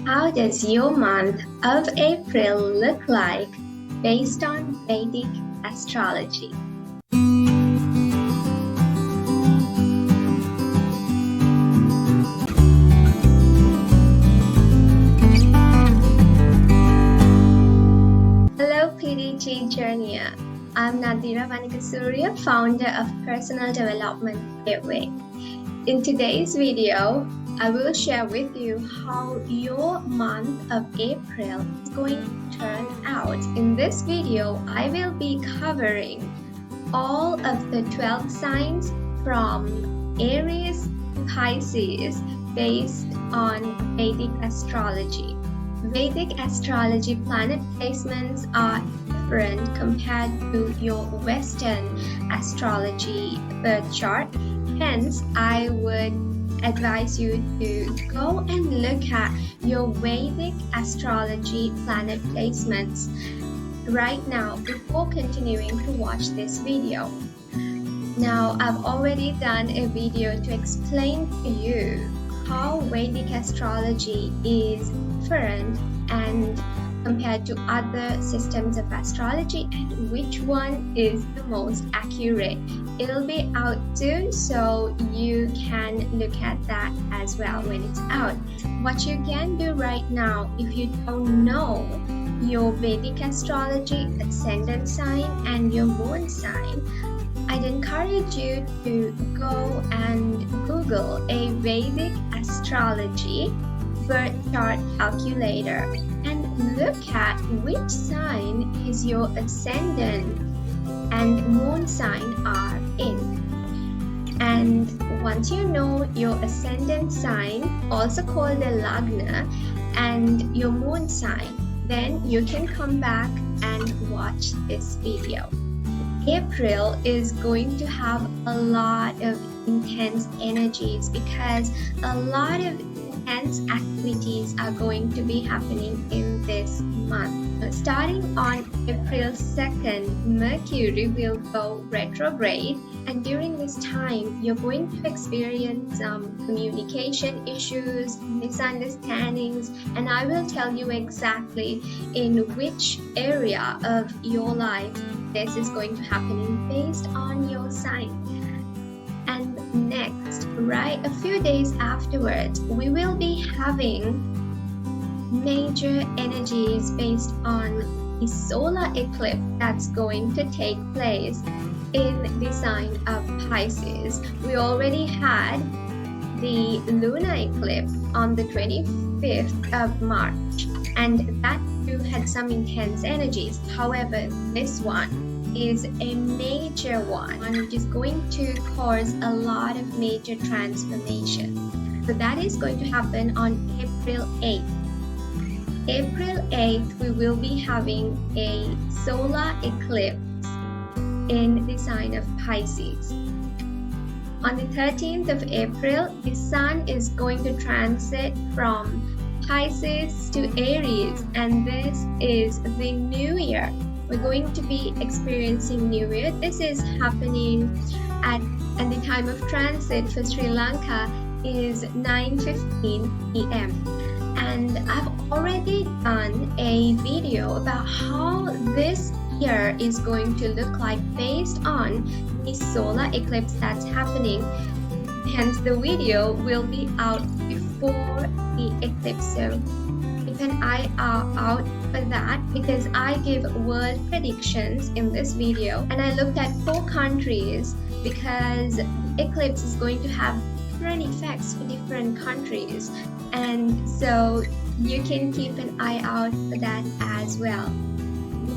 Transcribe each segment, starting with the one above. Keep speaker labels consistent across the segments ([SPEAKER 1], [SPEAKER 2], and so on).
[SPEAKER 1] How does your month of April look like based on Vedic astrology? Hello PDG Journeyer. I'm Nadira Vanikasuriya, founder of Personal Development Gateway. In today's video, I will share with you how your month of April is going to turn out. In this video, I will be covering all of the 12 signs from Aries to Pisces based on Vedic astrology. Vedic astrology planet placements are different compared to your Western astrology birth chart. Hence, I would advise you to go and look at your Vedic astrology planet placements right now before continuing to watch this video. Now, I've already done a video to explain to you how Vedic astrology is different and compared to other systems of astrology and which one is the most accurate. It'll be out soon, so you can look at that as well when it's out. What you can do right now, if you don't know your Vedic astrology ascendant sign and your moon sign, I'd encourage you to go and Google a Vedic astrology birth chart calculator and look at which sign is your ascendant and moon sign are in. And once you know your ascendant sign, also called the Lagna, and your moon sign, then you can come back and watch this video. April is going to have a lot of intense energies because a lot of intense activities are going to be happening in this month. Starting on April 2nd, Mercury will go retrograde, and during this time, you're going to experience communication issues, misunderstandings, and I will tell you exactly in which area of your life this is going to happen based on your sign. And next, right a few days afterwards, we will be having major energies based on the solar eclipse that's going to take place in the sign of Pisces. We already had the lunar eclipse on the 25th of March, and that too had some intense energies. However, this one is a major one which is going to cause a lot of major transformation. So that is going to happen on April 8th. April 8th, we will be having a solar eclipse in the sign of Pisces. On the 13th of April, the Sun is going to transit from Pisces to Aries, and this is the New Year. We're going to be experiencing New Year. This is happening and the time of transit for Sri Lanka is 9:15 p.m. And I've already done a video about how this year is going to look like based on the solar eclipse that's happening. Hence, the video will be out before the eclipse. So keep an eye out for that because I give world predictions in this video, and I looked at 4 countries because the eclipse is going to have different effects for different countries, and so you can keep an eye out for that as well.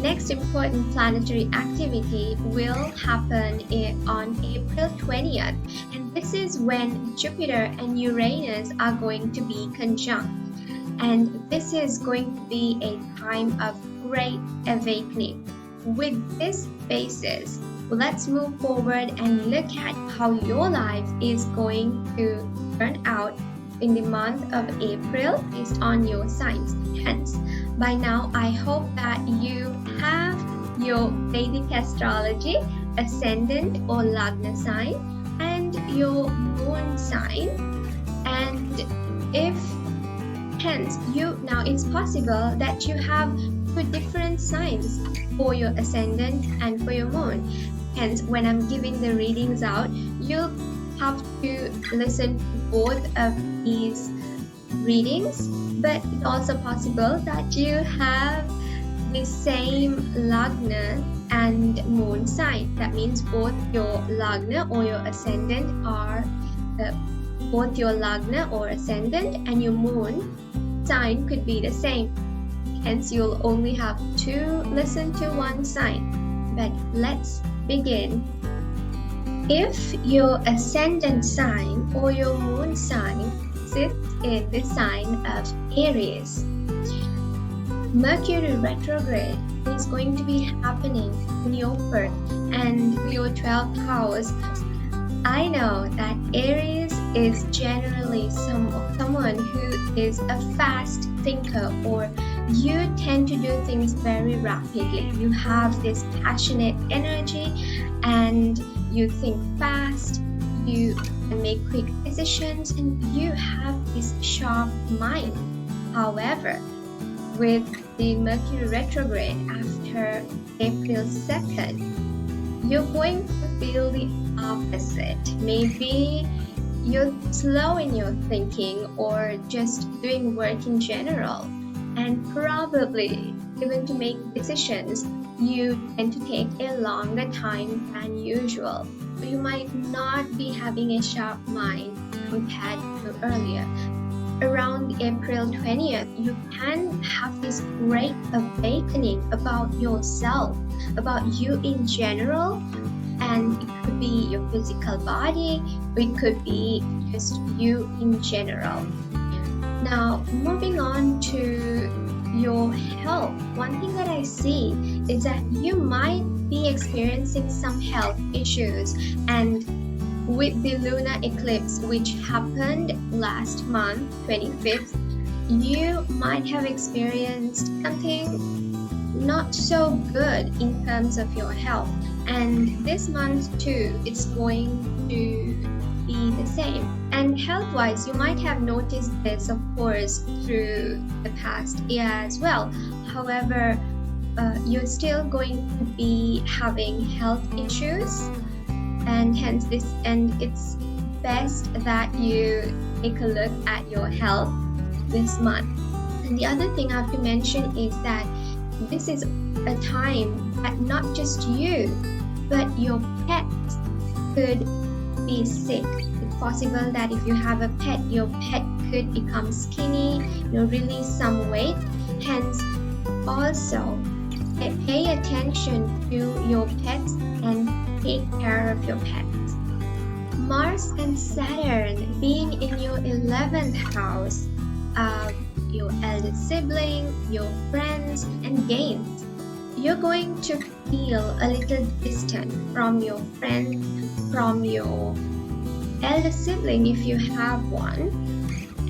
[SPEAKER 1] Next important planetary activity will happen on April 20th, and this is when Jupiter and Uranus are going to be conjunct. And this is going to be a time of great awakening. With this basis, let's move forward and look at how your life is going to turn out in the month of April based on your signs. Hence, by now, I hope that you have your Vedic astrology, ascendant or Lagna sign, and your moon sign. And if Hence, now it's possible that you have two different signs for your ascendant and for your moon. Hence, when I'm giving the readings out, you'll have to listen to both of these readings. But it's also possible that you have the same Lagna and moon sign. That means both your Lagna or your ascendant are both your Lagna or ascendant and your moon sign could be the same. Hence, you'll only have to listen to one sign. But let's begin. If your ascendant sign or your moon sign sits in the sign of Aries, Mercury retrograde is going to be happening in your birth and your 12th house. I know that Aries is generally someone who is a fast thinker, or you tend to do things very rapidly. You have this passionate energy and you think fast, you make quick decisions, and you have this sharp mind. However, with the Mercury retrograde after April 2nd, you're going to feel the opposite. Maybe you're slow in your thinking or just doing work in general, and probably even to make decisions, you tend to take a longer time than usual. You might not be having a sharp mind compared to earlier. Around April 20th, you can have this great awakening about yourself, about you in general, and it could be your physical body, it could be just you in general. Now, moving on to your health, one thing that I see is that you might be experiencing some health issues, and with the lunar eclipse which happened last month, 25th, you might have experienced something not so good in terms of your health. And this month too, it's going to be the same. And health-wise, you might have noticed this, of course, through the past year as well. However, you're still going to be having health issues, and hence it's best that you take a look at your health this month. And the other thing I have to mention is that this is a time that not just you, but your pets could be sick. It's possible that if you have a pet, your pet could become skinny, release some weight. Hence, also pay attention to your pets and take care of your pets. Mars and Saturn being in your 11th house, your elder sibling, your friends, and gains. You're going to feel a little distant from your friend, from your elder sibling if you have one.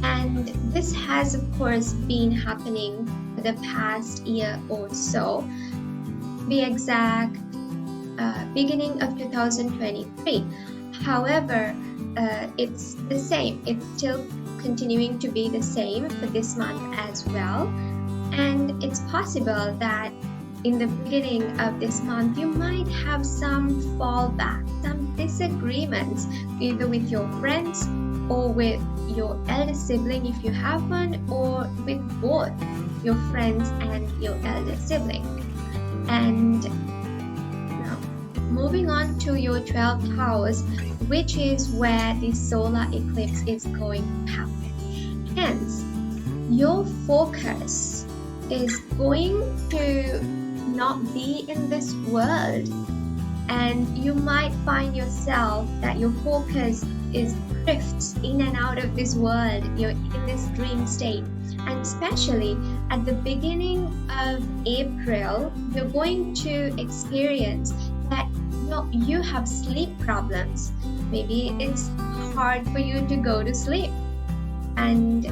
[SPEAKER 1] And this has, of course, been happening for the past year or so. To be exact, beginning of 2023. However, it's the same. It's still continuing to be the same for this month as well. And it's possible that in the beginning of this month, you might have some fallback, some disagreements, either with your friends or with your elder sibling if you have one, or with both your friends and your elder sibling. And now, moving on to your 12th house, which is where the solar eclipse is going to happen. Hence, your focus is going to not be in this world, and you might find yourself that your focus drifts in and out of this world. You're in this dream state, and especially at the beginning of April, you're going to experience that you have sleep problems. Maybe it's hard for you to go to sleep. And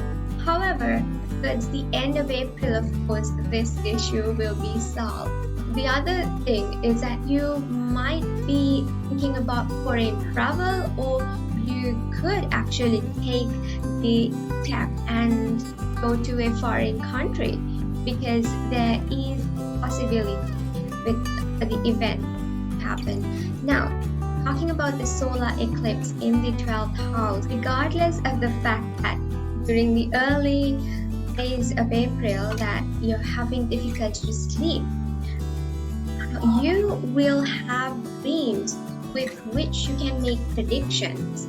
[SPEAKER 1] however, towards the end of April, of course, this issue will be solved. The other thing is that you might be thinking about foreign travel, or you could actually take the step and go to a foreign country, because there is possibility with the event happen. Now, talking about the solar eclipse in the 12th house, regardless of the fact that during the early days of April that you're having difficulty to sleep, you will have dreams with which you can make predictions.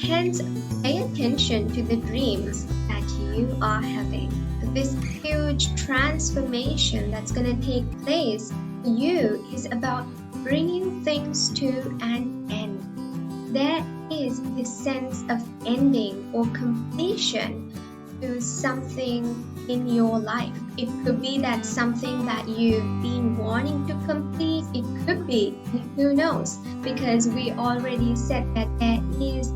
[SPEAKER 1] Hence, pay attention to the dreams that you are having. This huge transformation that's going to take place for you is about bringing things to an end. There is this sense of ending or completion to something in your life. It could be that something that you've been wanting to complete. It could be, who knows, because we already said that there is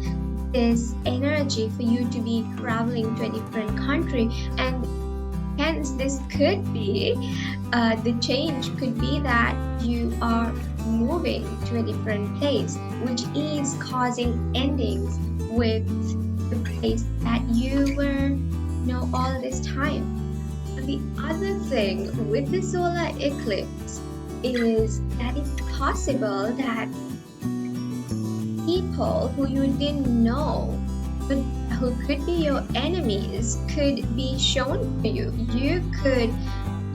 [SPEAKER 1] this energy for you to be traveling to a different country, and hence this could be the change could be that you are moving to a different place, which is causing endings with the place that you were all this time. The other thing with the solar eclipse is that it's possible that people who you didn't know, who could be your enemies, could be shown to you.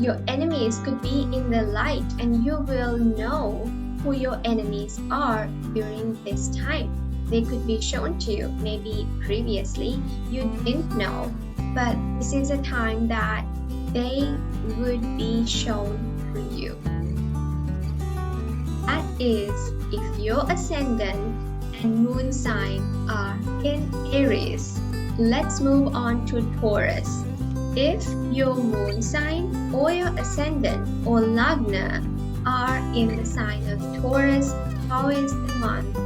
[SPEAKER 1] Your enemies could be in the light, and you will know who your enemies are during this time. They could be shown to you. Maybe previously you didn't know, but this is a time that they would be shown to you. That is if your ascendant and moon sign are in Aries. Let's move on to Taurus. If your moon sign or your ascendant or lagna are in the sign of Taurus, how is the month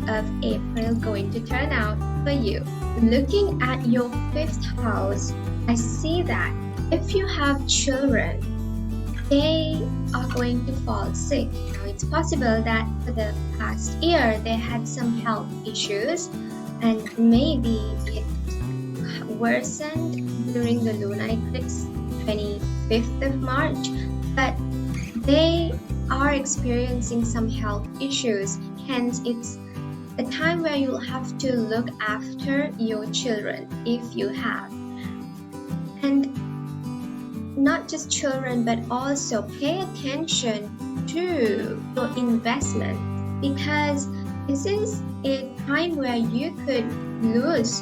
[SPEAKER 1] of April going to turn out for you? Looking at your 5th house, I see that if you have children, they are going to fall sick. Now, it's possible that for the past year they had some health issues, and maybe it worsened during the lunar eclipse 25th of March, but they are experiencing some health issues. Hence, it's a time where you'll have to look after your children if you have. And not just children, but also pay attention to your investment, because this is a time where you could lose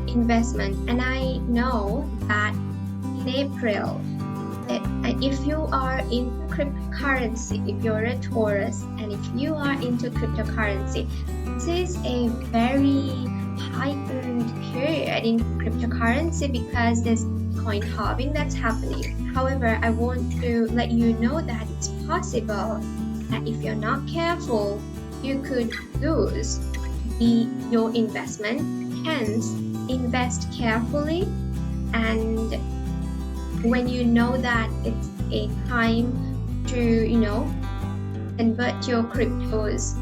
[SPEAKER 1] investment. And I know that in April, if you are into cryptocurrency, if you're a Taurus, and if you are into cryptocurrency, this is a very heightened period in cryptocurrency because there's coin halving that's happening. However, I want to let you know that it's possible that if you're not careful, you could lose your investment. Hence, invest carefully, and when you know that it's a time to convert your cryptos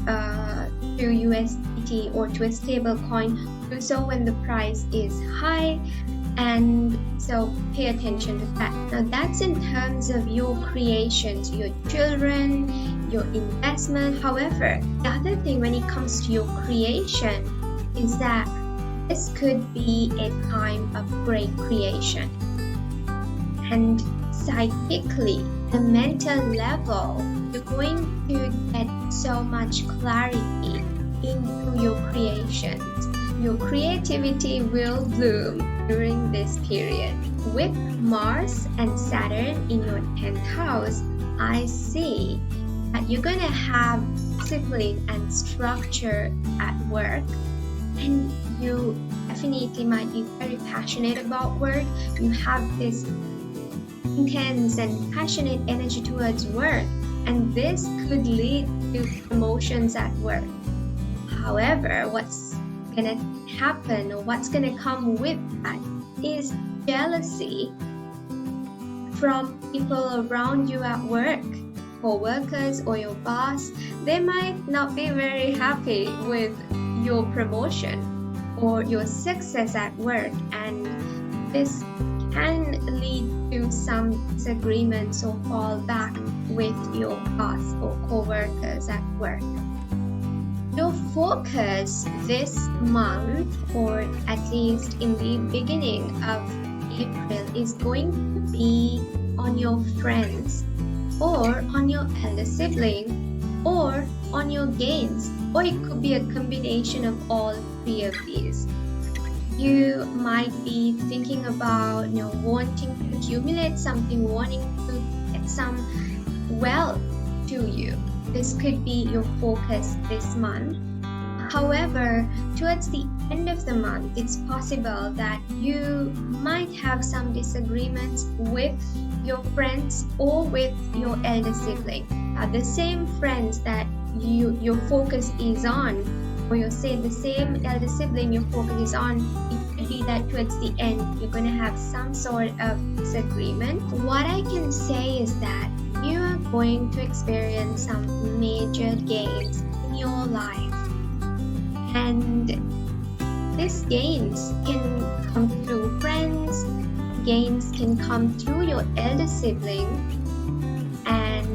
[SPEAKER 1] to USDT or to a stable coin, do so when the price is high. And so pay attention to that. Now, that's in terms of your creations, your children, your investment. However, the other thing when it comes to your creation is that this could be a time of great creation. And psychically, the mental level, you're going to get so much clarity into your creations. Your creativity will bloom during this period. With Mars and Saturn in your 10th house, I see that you're going to have discipline and structure at work, and you definitely might be very passionate about work. You have this intense and passionate energy towards work, and this could lead to promotions at work. However, what's going to happen, or what's going to come with that, is jealousy from people around you at work, co-workers or your boss. They might not be very happy with your promotion or your success at work, and this can lead to some disagreements or fallback with your boss or co-workers at work. Your focus this month, or at least in the beginning of April, is going to be on your friends, or on your elder sibling, or on your gains, or it could be a combination of all three of these. You might be thinking about, wanting to accumulate something, wanting to get some wealth to you. This could be your focus this month. However, towards the end of the month, it's possible that you might have some disagreements with your friends or with your elder sibling. The same friends that your focus is on, or you say the same elder sibling your focus is on, it could be that towards the end you're going to have some sort of disagreement. What I can say is that you are going to experience some major gains in your life, and these gains can come through friends, gains can come through your elder sibling, and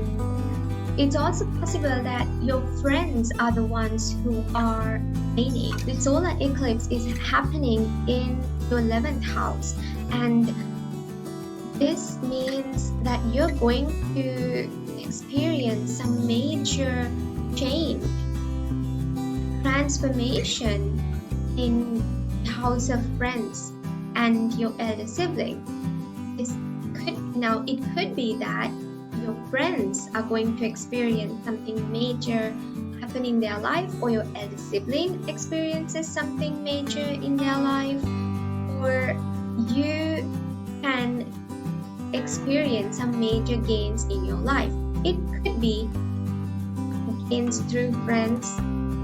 [SPEAKER 1] it's also possible that your friends are the ones who are gaining. The solar eclipse is happening in your 11th house, and this means that you're going to experience some major change, transformation in the house of friends and your elder sibling. It could be that your friends are going to experience something major happen in their life, or your elder sibling experiences something major in their life, or you can experience some major gains in your life. It could be gains through friends,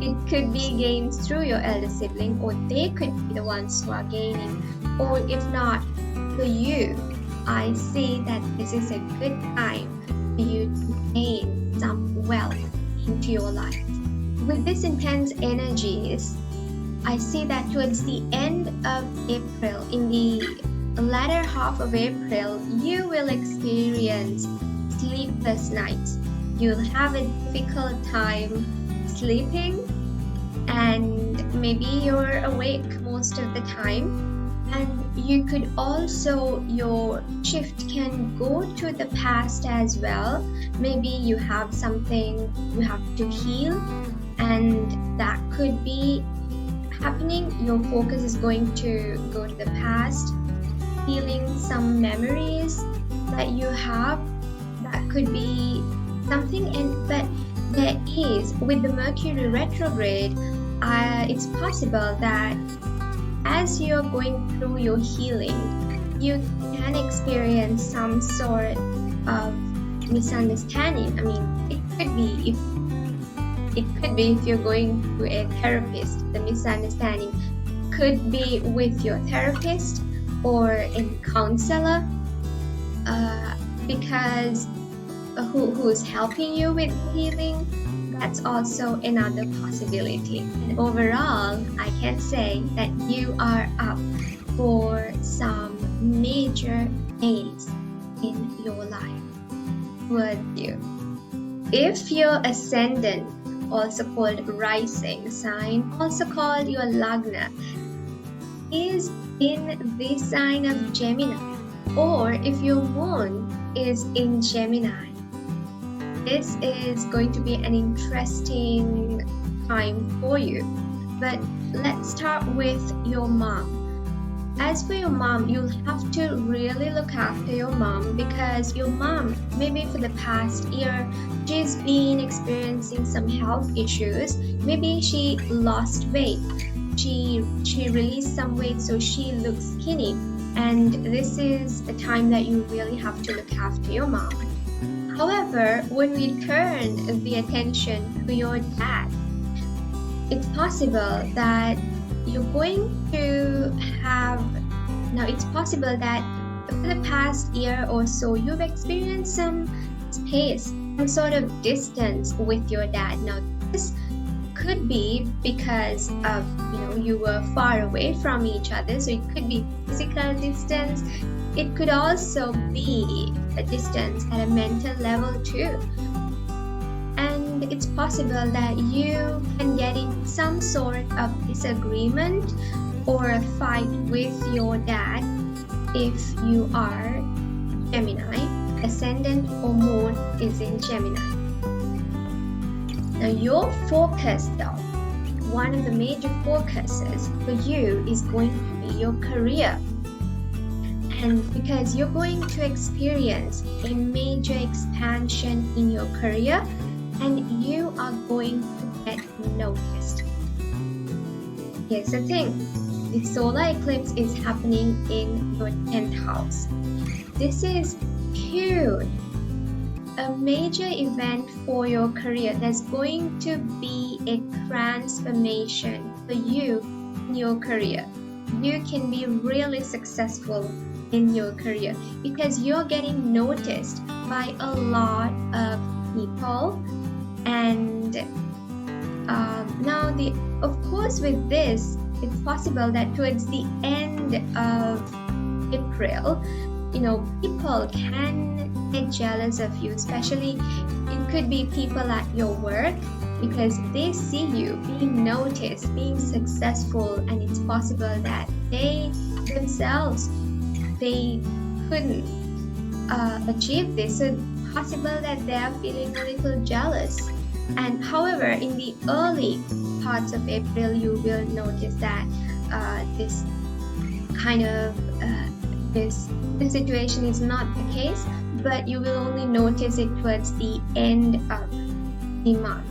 [SPEAKER 1] it could be gains through your elder sibling, or they could be the ones who are gaining. Or if not, for you, I see that this is a good time for you to gain some wealth into your life. With these intense energies, I see that towards the end of April, in the latter half of April, you will experience sleepless nights. You'll have a difficult time sleeping, and maybe you're awake most of the time. And you could also, your shift can go to the past as well. Maybe you have something you have to heal, and that could be happening. Your focus is going to go to the past, healing some memories that you have. That could be something, but there is, with the Mercury retrograde, it's possible that as you're going through your healing, you can experience some sort of misunderstanding. I mean, it could be if you're going to a therapist, the misunderstanding could be with your therapist or a counselor, because who's helping you with healing. That's also another possibility. And overall, I can say that you are up for some major gains in your life. Would you? If your ascendant, also called rising sign, also called your lagna, is in the sign of Gemini, or if your moon is in Gemini, this is going to be an interesting time for you. But let's start with your mom. As for your mom, you'll have to really look after your mom, because your mom, maybe for the past year, she's been experiencing some health issues. Maybe she lost weight. She released some weight, so she looks skinny. And this is a time that you really have to look after your mom. However, when we turn the attention to your dad, it's possible that you're going to have, now it's possible that for the past year or so, you've experienced some space, some sort of distance with your dad. Now, this could be because of, you were far away from each other. So it could be physical distance. It could also be a distance at a mental level too. And it's possible that you can get in some sort of disagreement or a fight with your dad if you are Gemini, Ascendant or Moon is in Gemini. Now your focus though, one of the major focuses for you is going to be your career. And because you're going to experience a major expansion in your career and you are going to get noticed. Here's the thing, the solar eclipse is happening in your 10th house. This is huge, a major event for your career. There's going to be a transformation for you in your career. You can be really successful in your career because you're getting noticed by a lot of people. And now of course with this, it's possible that towards the end of April, people can get jealous of you, especially it could be people at your work, because they see you being noticed, being successful, and it's possible that they themselves, they couldn't achieve this. So it's possible that they are feeling a little jealous. And however, in the early parts of April, you will notice that this kind of this situation is not the case, but you will only notice it towards the end of the month.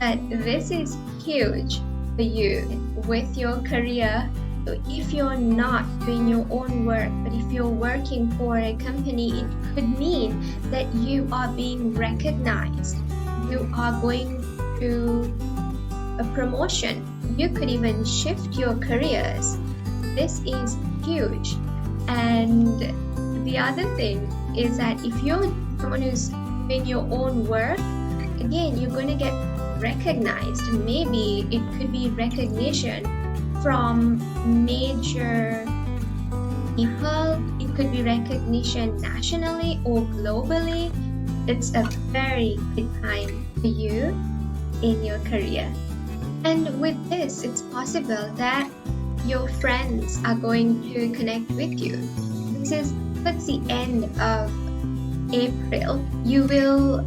[SPEAKER 1] But this is huge for you with your career. So if you're not doing your own work, but if you're working for a company, it could mean that you are being recognized. You are going through a promotion. You could even shift your careers. This is huge. And the other thing is that if you're someone who's doing your own work, again, you're going to get recognized. Maybe it could be recognition from major people. It could be recognition nationally or globally. It's a very good time for you in your career. And with this, it's possible that your friends are going to connect with you. This is towards the end of April. You will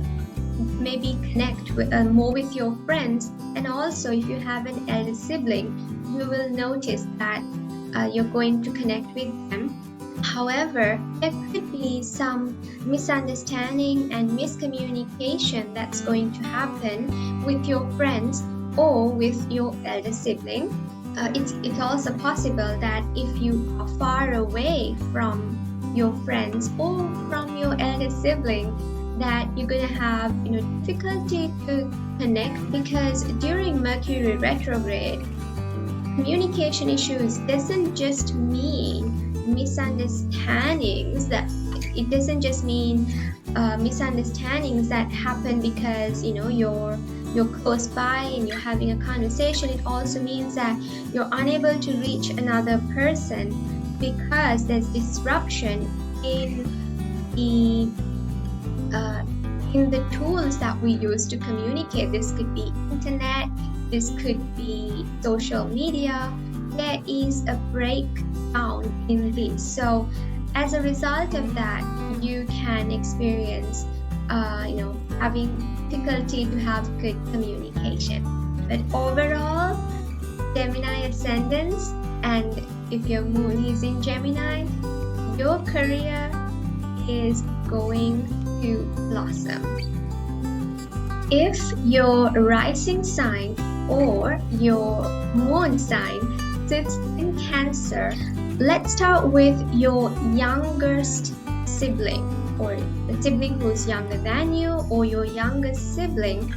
[SPEAKER 1] maybe connect with, more with your friends, and also if you have an elder sibling, you will notice that you're going to connect with them. However, there could be some misunderstanding and miscommunication that's going to happen with your friends or with your elder sibling. It's also possible that if you are far away from your friends or from your elder sibling, that you're going to have difficulty to connect, because during Mercury retrograde, communication issues doesn't just mean misunderstandings. That it doesn't just mean misunderstandings that happen because you're close by and you're having a conversation. It also means that you're unable to reach another person because there's disruption in the tools that we use to communicate. This could be internet, this could be social media. There is a breakdown in this. So as a result of that, you can experience having difficulty to have good communication. But overall, Gemini ascendants, and if your moon is in Gemini, your career is going to blossom. If your rising sign or your moon sign sits in Cancer, let's start with your youngest sibling, or the sibling who's younger than you, or your youngest sibling.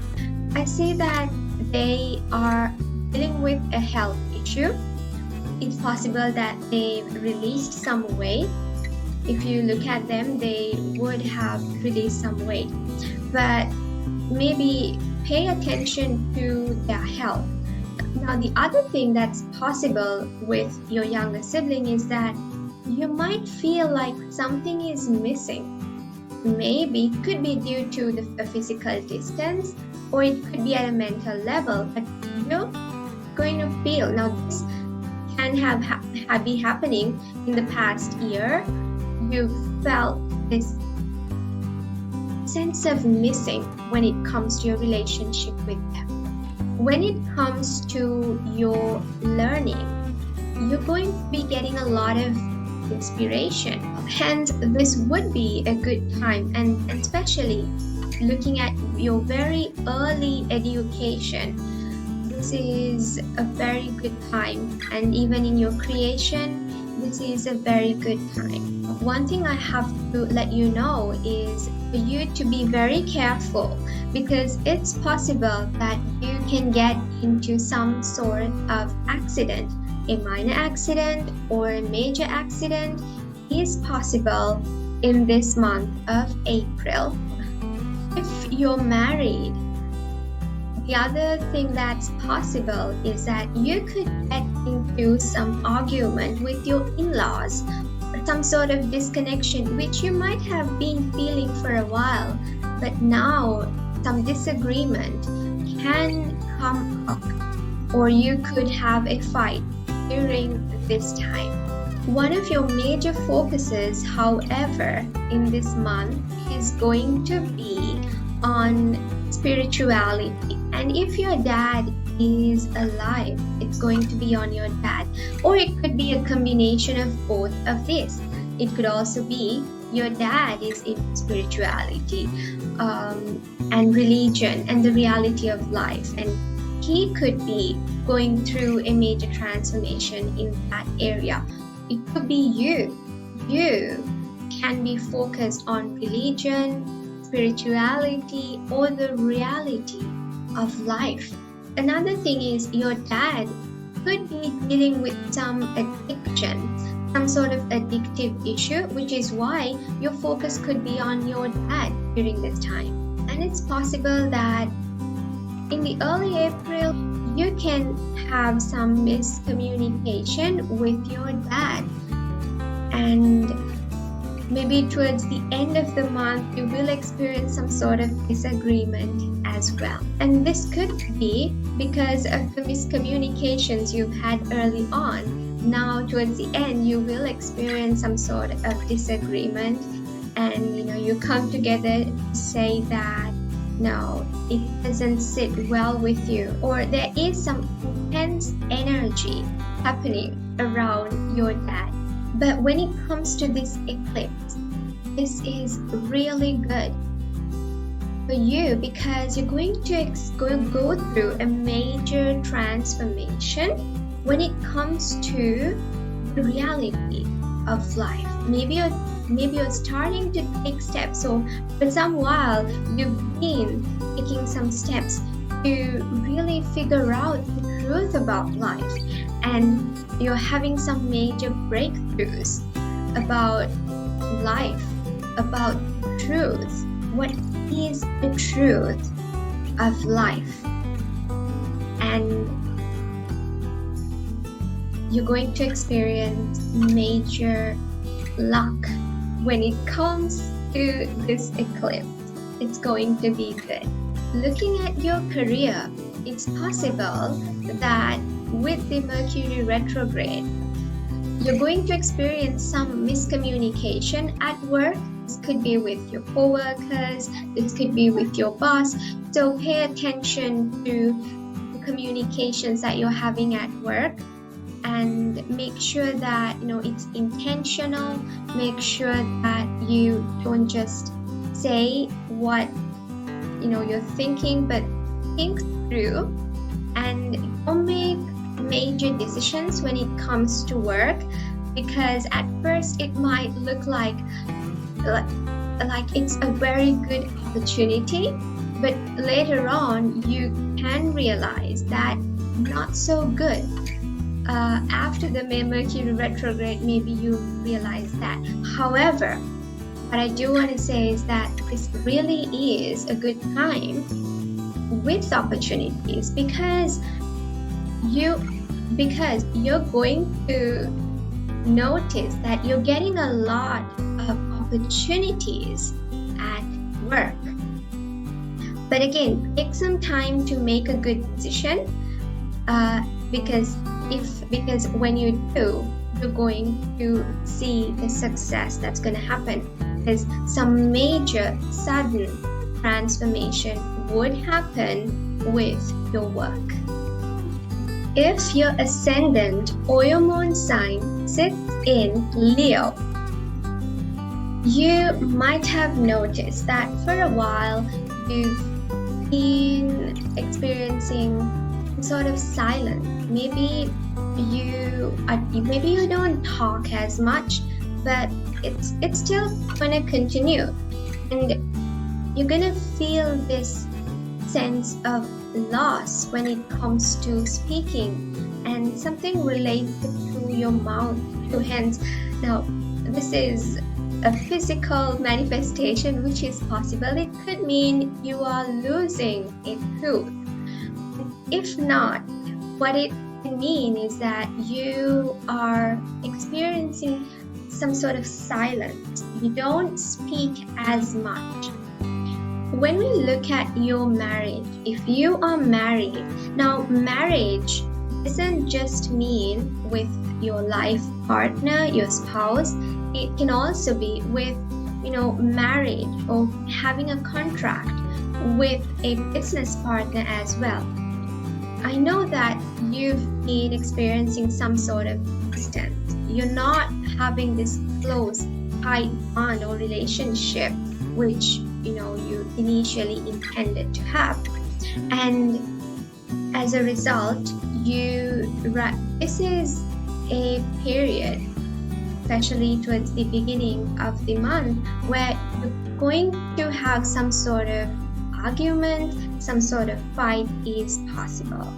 [SPEAKER 1] I see that they are dealing with a health issue. It's possible that they've released some weight. If you look at them, they would have released some weight. But maybe pay attention to their health. Now, the other thing that's possible with your younger sibling is that you might feel like something is missing. Maybe it could be due to a physical distance, or it could be at a mental level, but you're going to feel, now this can be happening in the past year. You felt this sense of missing when it comes to your relationship with them. When it comes to your learning, you're going to be getting a lot of inspiration. Hence, this would be a good time, and especially looking at your very early education, this is a very good time, and even in your creation, this is a very good time. One thing I have to let you know is for you to be very careful, because it's possible that you can get into some sort of accident. A minor accident or a major accident is possible in this month of April. If you're married, the other thing that's possible is that you could get into some argument with your in-laws, or some sort of disconnection which you might have been feeling for a while, but now some disagreement can come up, or you could have a fight during this time. One of your major focuses, however, in this month is going to be on spirituality. And if your dad is alive, it's going to be on your dad. Or it could be a combination of both of this. It could also be your dad is in spirituality and religion and the reality of life. And he could be going through a major transformation in that area. It could be you. You can be focused on religion, spirituality, or the reality of life. Another thing is your dad could be dealing with some addiction, some sort of addictive issue, which is why your focus could be on your dad during this time. And it's possible that in the early April, you can have some miscommunication with your dad, and maybe towards the end of the month you will experience some sort of disagreement as well. And this could be because of the miscommunications you've had early on. Now towards the end you will experience some sort of disagreement, and you come together to say that no, it doesn't sit well with you, or there is some intense energy happening around your dad. But when it comes to this eclipse, this is really good for you, because you're going to go through a major transformation when it comes to the reality of life. Maybe you're starting to take steps. So for some while you've been taking some steps to really figure out the truth about life, and you're having some major breakthroughs about life, about truth. What is the truth of life? And you're going to experience major luck when it comes to this eclipse. It's going to be good. Looking at your career, it's possible that with the Mercury retrograde, you're going to experience some miscommunication at work. This could be with your co-workers, this could be with your boss. So pay attention to the communications that you're having at work, and make sure that it's intentional. Make sure that you don't just say what you're thinking, but think through, and don't make major decisions when it comes to work, because at first it might look like it's a very good opportunity, but later on you can realize that not so good. After the Mercury retrograde, maybe you realize that. However, what I do want to say is that this really is a good time with opportunities, because because you're going to notice that you're getting a lot of opportunities at work. But again, take some time to make a good decision, because when you do, you're going to see the success that's going to happen. Because some major sudden transformation would happen with your work. If your ascendant or your moon sign sits in Leo, you might have noticed that for a while you've been experiencing sort of silence. Maybe you don't talk as much, but it's still gonna continue, and you're gonna feel this sense of loss when it comes to speaking and something related to your mouth, your hands. Now, this is a physical manifestation which is possible. It could mean you are losing a tooth. If not, what it can mean is that you are experiencing some sort of silence. You don't speak as much. When we look at your marriage, if you are married, now marriage doesn't just mean with your life partner, your spouse. It can also be with, marriage or having a contract with a business partner as well. I know that you've been experiencing some sort of distance. You're not having this close, tight bond or relationship which you initially intended to have, and as a result, this is a period, especially towards the beginning of the month, where you're going to have some sort of argument, some sort of fight is possible.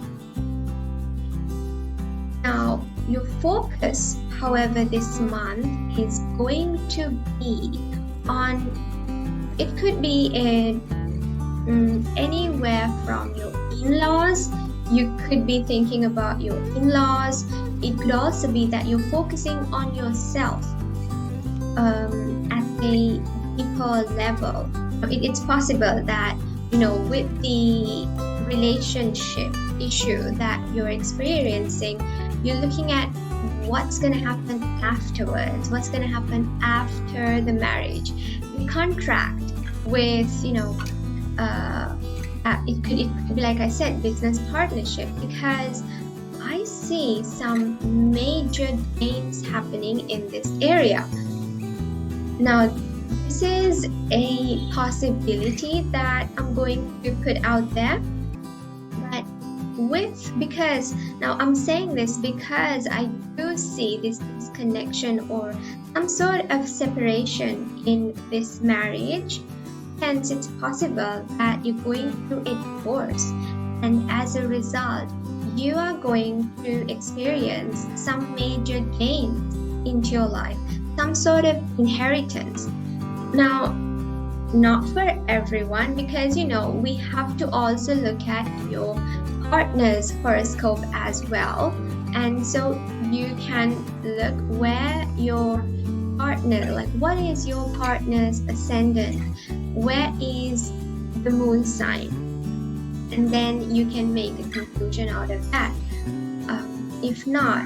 [SPEAKER 1] Now, your focus, however, this month is going to be on, it could be anywhere from your in-laws. You could be thinking about your in-laws. It could also be that you're focusing on yourself at a deeper level. It's possible that, with the relationship issue that you're experiencing, you're looking at what's going to happen afterwards, what's going to happen after the marriage. The contract with, it could be, like I said, business partnership, because I see some major gains happening in this area. Now, this is a possibility that I'm going to put out there, but because now I'm saying this because I do see this disconnection or some sort of separation in this marriage. Hence, it's possible that you're going through a divorce, and as a result, you are going to experience some major gains into your life, some sort of inheritance. Now, not for everyone, because we have to also look at your partner's horoscope as well, and so you can look where your partner, like what is your partner's ascendant, where is the moon sign, and then you can make a conclusion out of that. If not,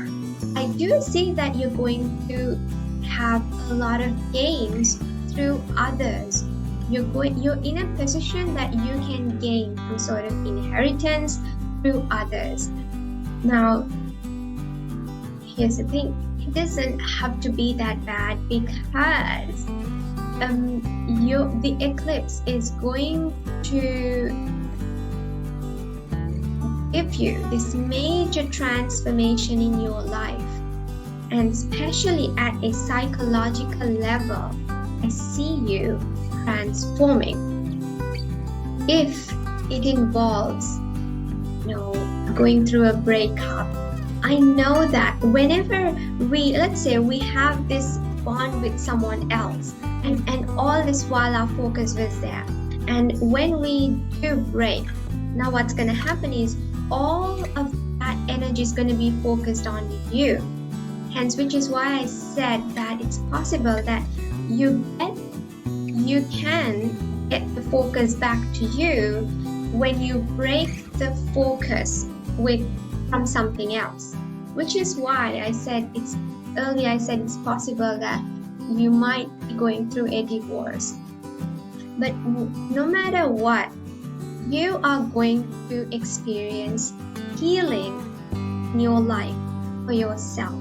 [SPEAKER 1] I do see that you're going to have a lot of gains through others. You're in a position that you can gain some sort of inheritance through others. Now, here's the thing. It doesn't have to be that bad, because the eclipse is going to give you this major transformation in your life, and especially at a psychological level, I see you transforming. If it involves, going through a breakup, I know that whenever let's say we have this bond with someone else, and all this while our focus was there, and when we do break, now what's going to happen is all of that energy is going to be focused on you. Hence, which is why I said that it's possible that you can get the focus back to you when you break the focus from something else. Which is why I said it's possible that you might be going through a divorce. But no matter what, you are going to experience healing in your life for yourself.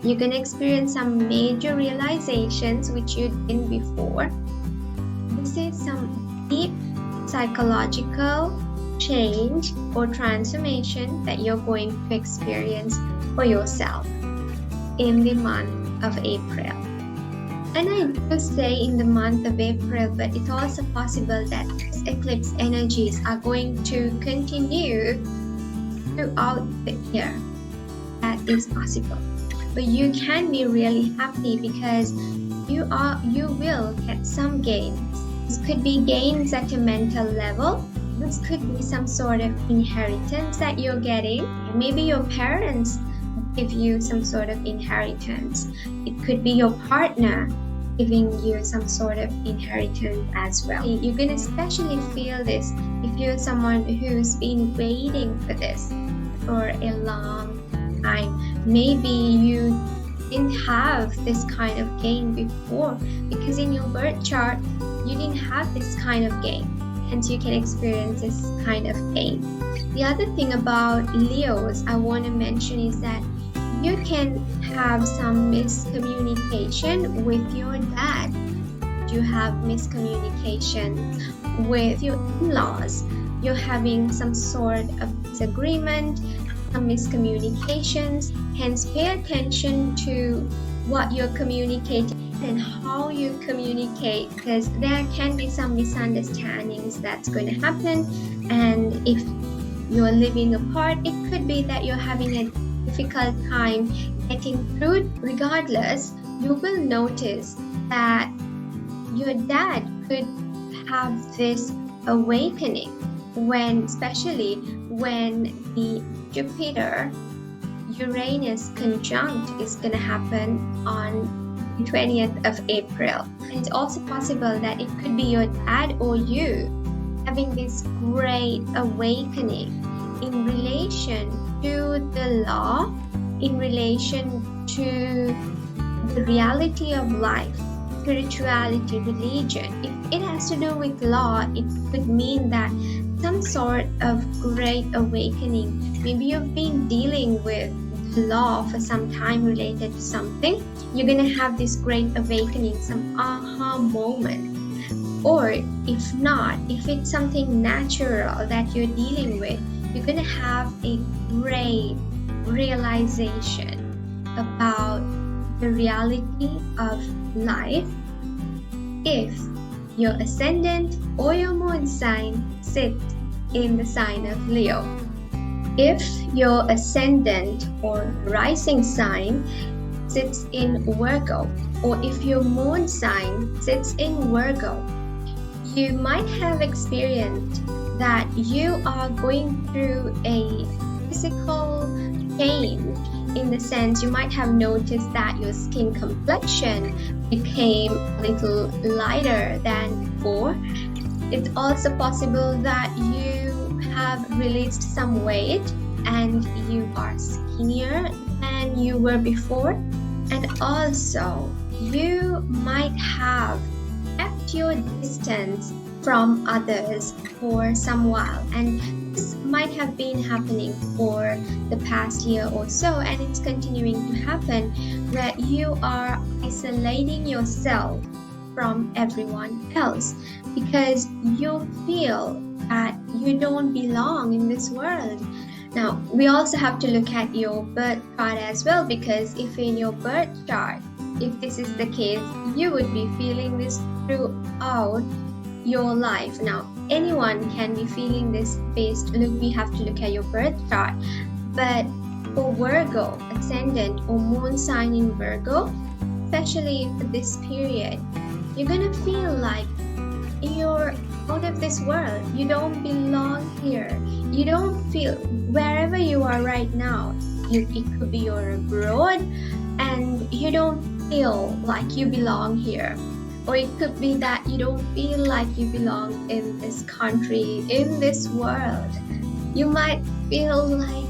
[SPEAKER 1] You're going to experience some major realizations which you didn't before. This is some deep psychological change or transformation that you're going to experience for yourself in the month of April. And I do say in the month of April, but it's also possible that these eclipse energies are going to continue throughout the year. That is possible. But you can be really happy because you will get some gains. This could be gains at a mental level. This could be some sort of inheritance that you're getting. Maybe your parents give you some sort of inheritance. It could be your partner giving you some sort of inheritance as well. You're going to especially feel this if you're someone who's been waiting for this for a long time. Maybe you didn't have this kind of gain before because in your birth chart you didn't have this kind of gain. Hence you can experience this kind of gain. The other thing about Leos I want to mention is that you can have some miscommunication with your dad. You have miscommunication with your in-laws. You're having some sort of disagreement, some miscommunications. Hence, pay attention to what you're communicating and how you communicate, because there can be some misunderstandings that's going to happen. And if you're living apart, it could be that you're having a difficult time getting through. Regardless, you will notice that your dad could have this awakening especially when the Jupiter Uranus conjunct is going to happen on the 20th of April. And it's also possible that it could be your dad or you having this great awakening in relation to the law, in relation to the reality of life, spirituality, religion. If it has to do with law, it could mean that some sort of great awakening. Maybe you've been dealing with law for some time related to something. You're going to have this great awakening, some aha moment. Or if not, if it's something natural that you're dealing with, you're going to have a great realization about the reality of life if your ascendant or your moon sign sits in the sign of Leo. If your ascendant or rising sign sits in Virgo, or if your moon sign sits in Virgo, you might have experienced that you are going through a physical change. In the sense, you might have noticed that your skin complexion became a little lighter than before. It's also possible that you have released some weight and you are skinnier than you were before. And also, you might have kept your distance from others for some while, and this might have been happening for the past year or so, and it's continuing to happen, where you are isolating yourself from everyone else because you feel that you don't belong in this world. Now, we also have to look at your birth chart as well, because if in your birth chart, if this is the case, you would be feeling this throughout your life. Now, anyone can be feeling this we have to look at your birth chart. But for Virgo, ascendant or moon sign in Virgo, especially for this period, you're gonna feel like you're out of this world. You don't belong here. You don't feel, wherever you are right now, it could be you're abroad and you don't feel like you belong here. Or it could be that you don't feel like you belong in this country, in this world. You might feel like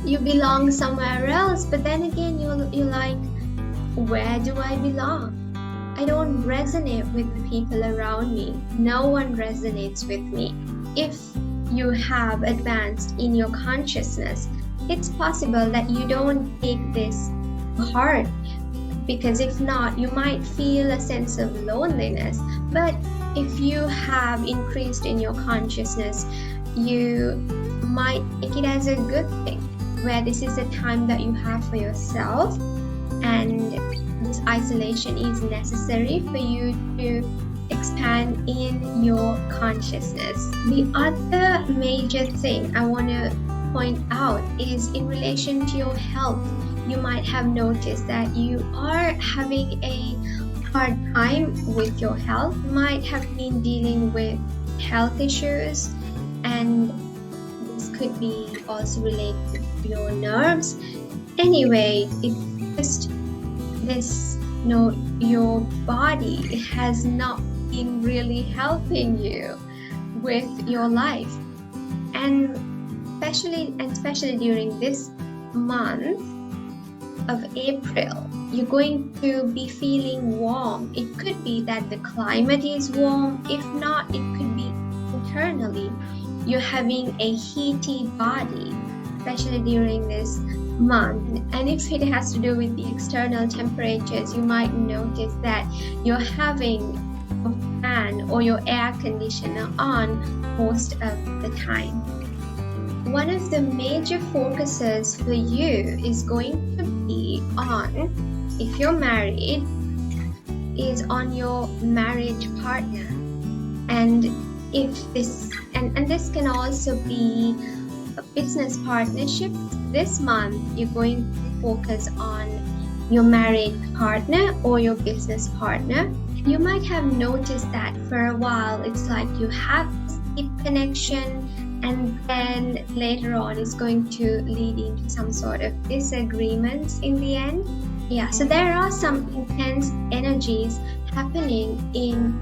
[SPEAKER 1] you belong somewhere else, but then again you're like, where do I belong? I don't resonate with the people around me. No one resonates with me. If you have advanced in your consciousness, it's possible that you don't take this hard, because if not, you might feel a sense of loneliness. But if you have increased in your consciousness, you might take it as a good thing, where this is a time that you have for yourself, and this isolation is necessary for you to expand in your consciousness. The other major thing I want to point out is in relation to your health. You might have noticed that you are having a hard time with your health. You might have been dealing with health issues, and this could be also related to your nerves. Anyway, it's just this, your body has not been really helping you with your life, and especially during this month of April, you're going to be feeling warm. It could be that the climate is warm. If not, it could be internally you're having a heaty body, especially during this month. And if it has to do with the external temperatures, you might notice that you're having a fan or your air conditioner on most of the time. One of the major focuses for you is going to be on, if you're married, is on your marriage partner. And if this this can also be a business partnership. This month you're going to focus on your married partner or your business partner. You might have noticed that for a while it's like you have this deep connection, and then later on it's going to lead into some sort of disagreements in the end. Yeah, so there are some intense energies happening in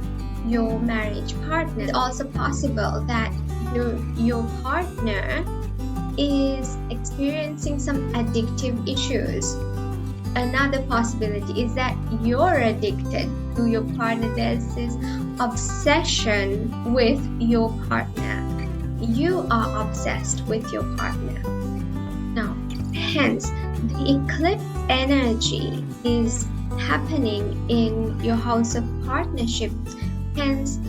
[SPEAKER 1] your marriage partner. It's also possible that your partner is experiencing some addictive issues. Another possibility is that you're addicted to your partner. There's this obsession with your partner. You are obsessed with your partner. Now, hence, the eclipse energy is happening in your house of partnerships. Hence,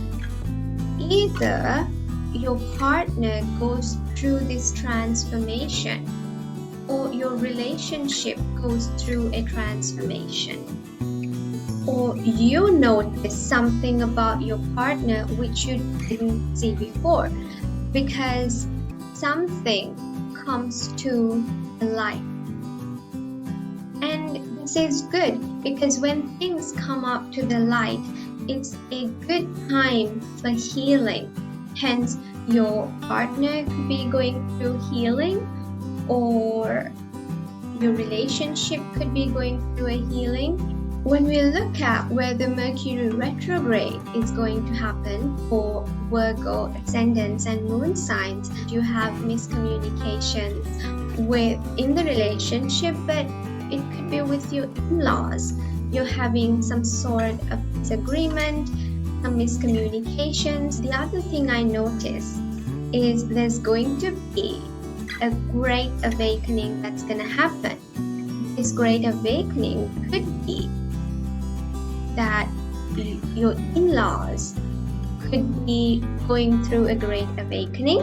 [SPEAKER 1] either your partner goes through this transformation, or your relationship goes through a transformation, or you notice something about your partner which you didn't see before, because something comes to light. And this is good, because when things come up to the light, it's a good time for healing. Hence, your partner could be going through healing, or your relationship could be going through a healing. When we look at where the Mercury retrograde is going to happen for Virgo ascendants and moon signs, you have miscommunications in the relationship, but it could be with your in-laws. You're having some sort of disagreement, some miscommunications. The other thing I noticed is there's going to be a great awakening that's going to happen. This great awakening could be that your in-laws could be going through a great awakening.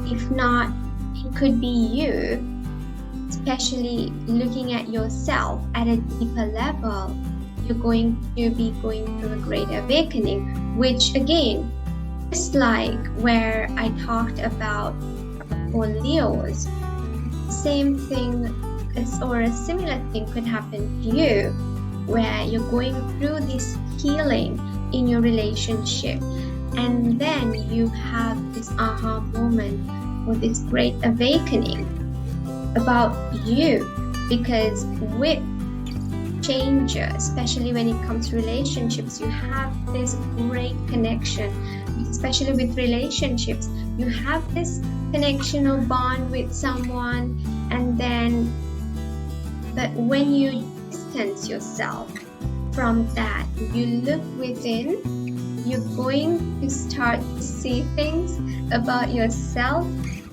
[SPEAKER 1] If not, it could be you, especially looking at yourself at a deeper level. You're going to be going through a great awakening, which again, just like where I talked about for Leos, same thing or a similar thing could happen to you, where you're going through this healing in your relationship. and then you have this aha moment or this great awakening about you, because with change, especially when it comes to relationships, you have this great connection. Especially with relationships, you have this connection or bond with someone, and then but when you distance yourself from that, you look within, you're going to start to see things about yourself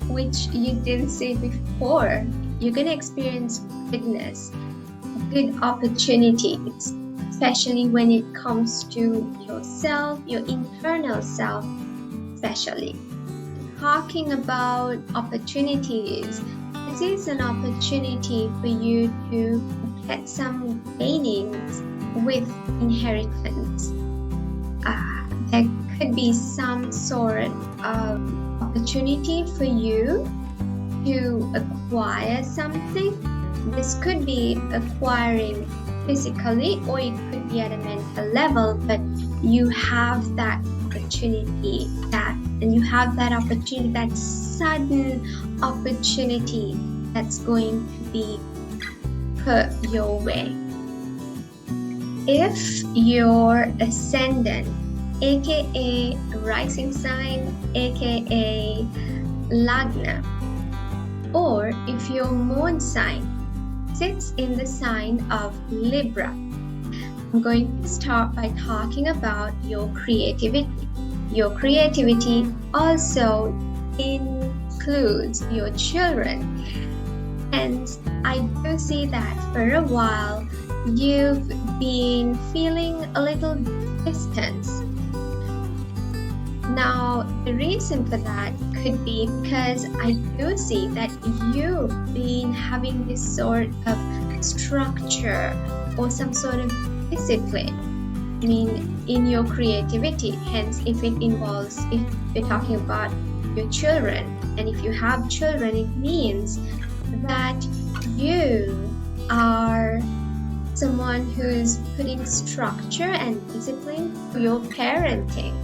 [SPEAKER 1] which you didn't see before. You're going to experience goodness, good opportunities, especially when it comes to yourself, your internal self, especially. Talking about opportunities, this is an opportunity for you to get some gainings with inheritance. There could be some sort of opportunity for you to acquire something. This could be acquiring physically, or it could be at a mental level, but you have that opportunity, that sudden opportunity that's going to be put your way. If your ascendant, aka rising sign, aka lagna, or if your moon sign sits in the sign of Libra, I'm going to start by talking about your creativity. Your creativity also includes your children. And I do see that for a while you've been feeling a little distance. Now, the reason for that could be because I do see that you've been having this sort of structure or some sort of discipline, I mean, in your creativity. Hence, if you're talking about your children, and if you have children, it means that you are someone who's putting structure and discipline to your parenting.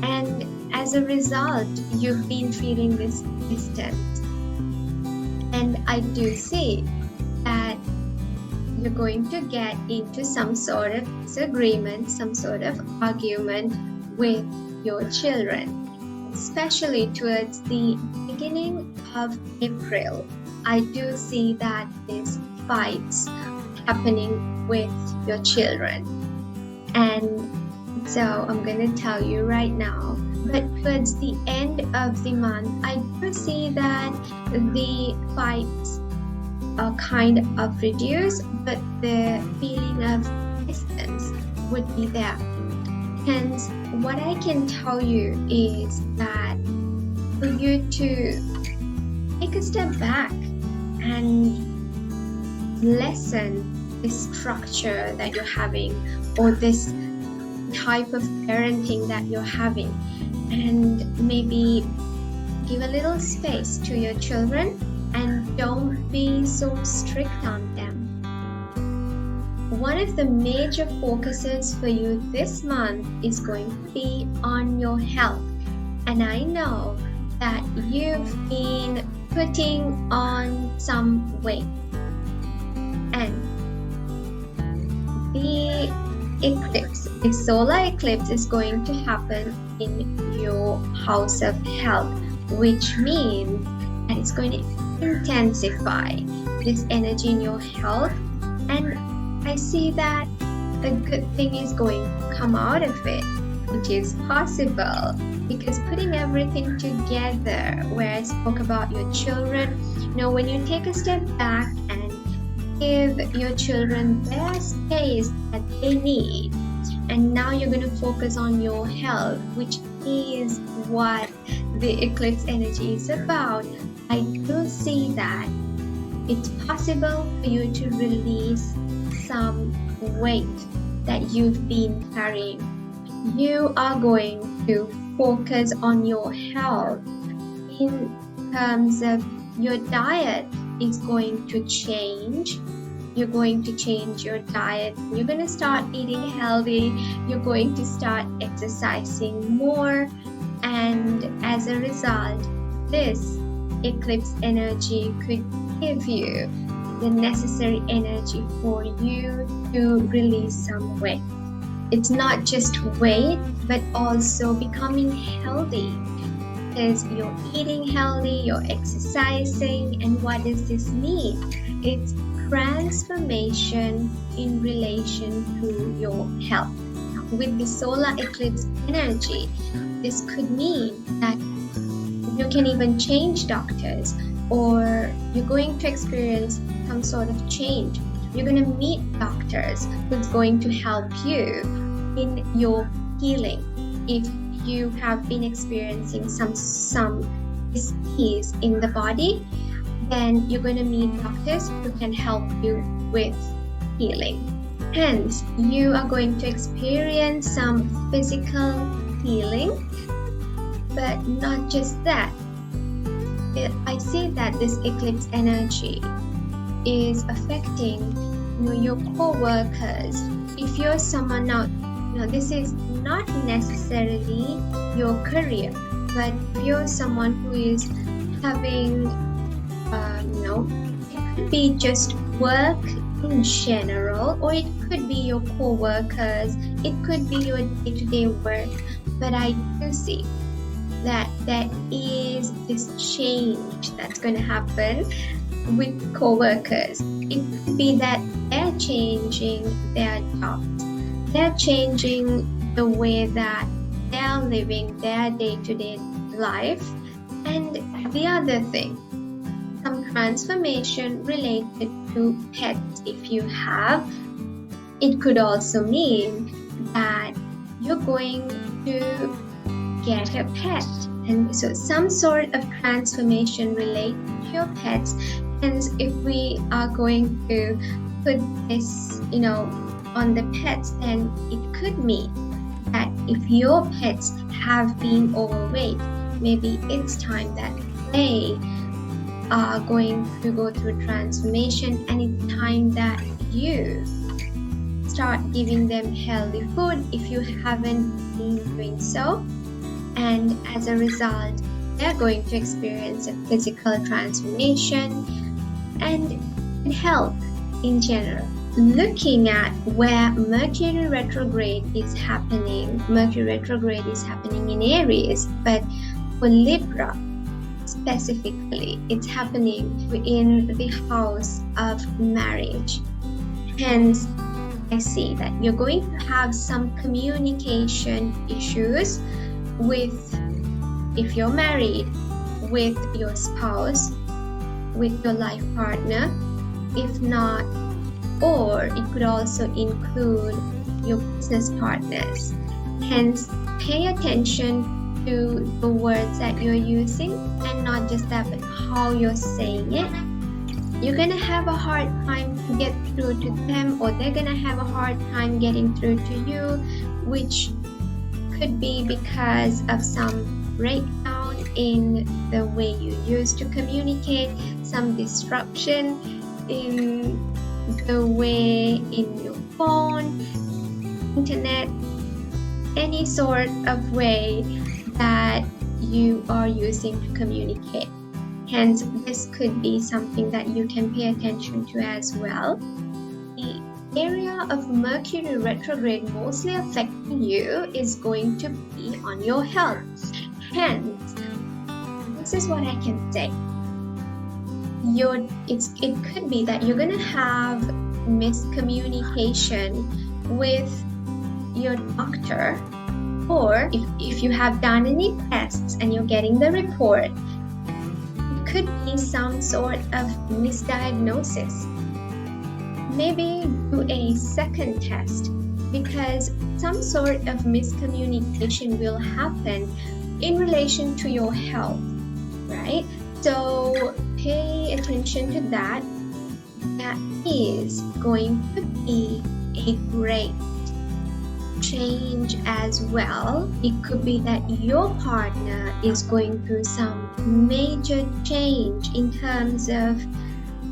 [SPEAKER 1] And as a result, you've been feeling this distance. And I do see that you're going to get into some sort of disagreement, some sort of argument with your children, especially towards the beginning of April. I do see that there's fights happening with your children. And so I'm going to tell you right now, but towards the end of the month, I do see that the fights are kind of reduced, but the feeling of distance would be there. Hence, what I can tell you is that for you to take a step back and lessen this structure that you're having, or this type of parenting that you're having, and maybe give a little space to your children and don't be so strict on them. One of the major focuses for you this month is going to be on your health, and I know that you've been putting on some weight, and the eclipse, the solar eclipse, is going to happen in your house of health, which means that it's going to intensify this energy in your health. And I see that a good thing is going to come out of it, which is possible, because putting everything together, where I spoke about your children, when you take a step back and give your children their space that they need, and now you're going to focus on your health, which is what the eclipse energy is about. I do see that it's possible for you to release some weight that you've been carrying. You are going to focus on your health in terms of your diet is going to change. you're going to change your diet. You're going to start eating healthy. You're going to start exercising more. And as a result, this eclipse energy could give you the necessary energy for you to release some weight. It's not just weight, but also becoming healthy, because you're eating healthy, you're exercising. And what does this mean? It's transformation in relation to your health. With the solar eclipse energy, this could mean that you can even change doctors, or you're going to experience some sort of change. You're going to meet doctors who's going to help you in your healing. If you have been experiencing some disease in the body, then you're going to meet doctors who can help you with healing. Hence, you are going to experience some physical healing, but not just that. I see that this eclipse energy is affecting your co-workers. If you're someone now, this is not necessarily your career, but if you're someone who is having, it could be just work in general, or it could be your co-workers, it could be your day-to-day work. But I do see that there is this change that's going to happen with co-workers. It could be that they're changing their jobs, they're changing the way that they're living their day-to-day life. And the other thing, some transformation related to pets if you have. It could also mean that you're going to get a pet, and so some sort of transformation related to your pets. Hence, if we are going to put this on the pets, then it could mean that if your pets have been overweight, maybe it's time that they are going to go through transformation, and it's time that you start giving them healthy food if you haven't been doing so. And as a result, they're going to experience a physical transformation and health in general. Looking at where Mercury retrograde is happening in Aries, but for Libra specifically, it's happening in the house of marriage. Hence, I see that you're going to have some communication issues with, if you're married, with your spouse, with your life partner. If not, or it could also include your business partners. Hence, pay attention to the words that you're using, and not just that, but how you're saying it. You're going to have a hard time to get through to them, or they're going to have a hard time getting through to you, which could be because of some breakdown in the way you used to communicate, some disruption in the way in your phone, internet, any sort of way that you are using to communicate. Hence, this could be something that you can pay attention to as well. The area of Mercury retrograde mostly affecting you is going to be on your health. Hence, this is what I can say. It could be that you're going to have miscommunication with your doctor, or if you have done any tests and you're getting the report, it could be some sort of misdiagnosis. Maybe do a second test, because some sort of miscommunication will happen in relation to your health, right? So pay attention to that. That is going to be a great change as well. It could be that your partner is going through some major change in terms of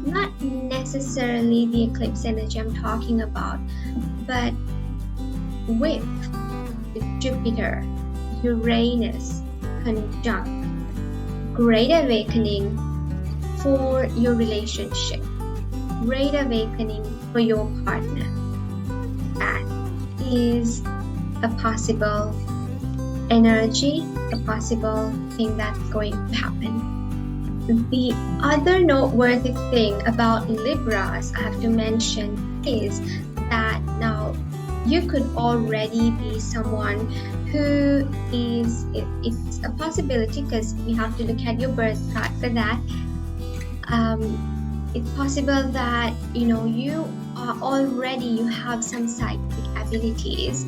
[SPEAKER 1] not necessarily the eclipse energy I'm talking about, but with Jupiter, Uranus conjunct, great awakening for your relationship, great awakening for your partner. That is a possible energy, a possible thing that's going to happen. The other noteworthy thing about Libras I have to mention is that now you could already be someone who is, it's a possibility because we have to look at your birth chart for that. It's possible that you are already, you have some psychic abilities,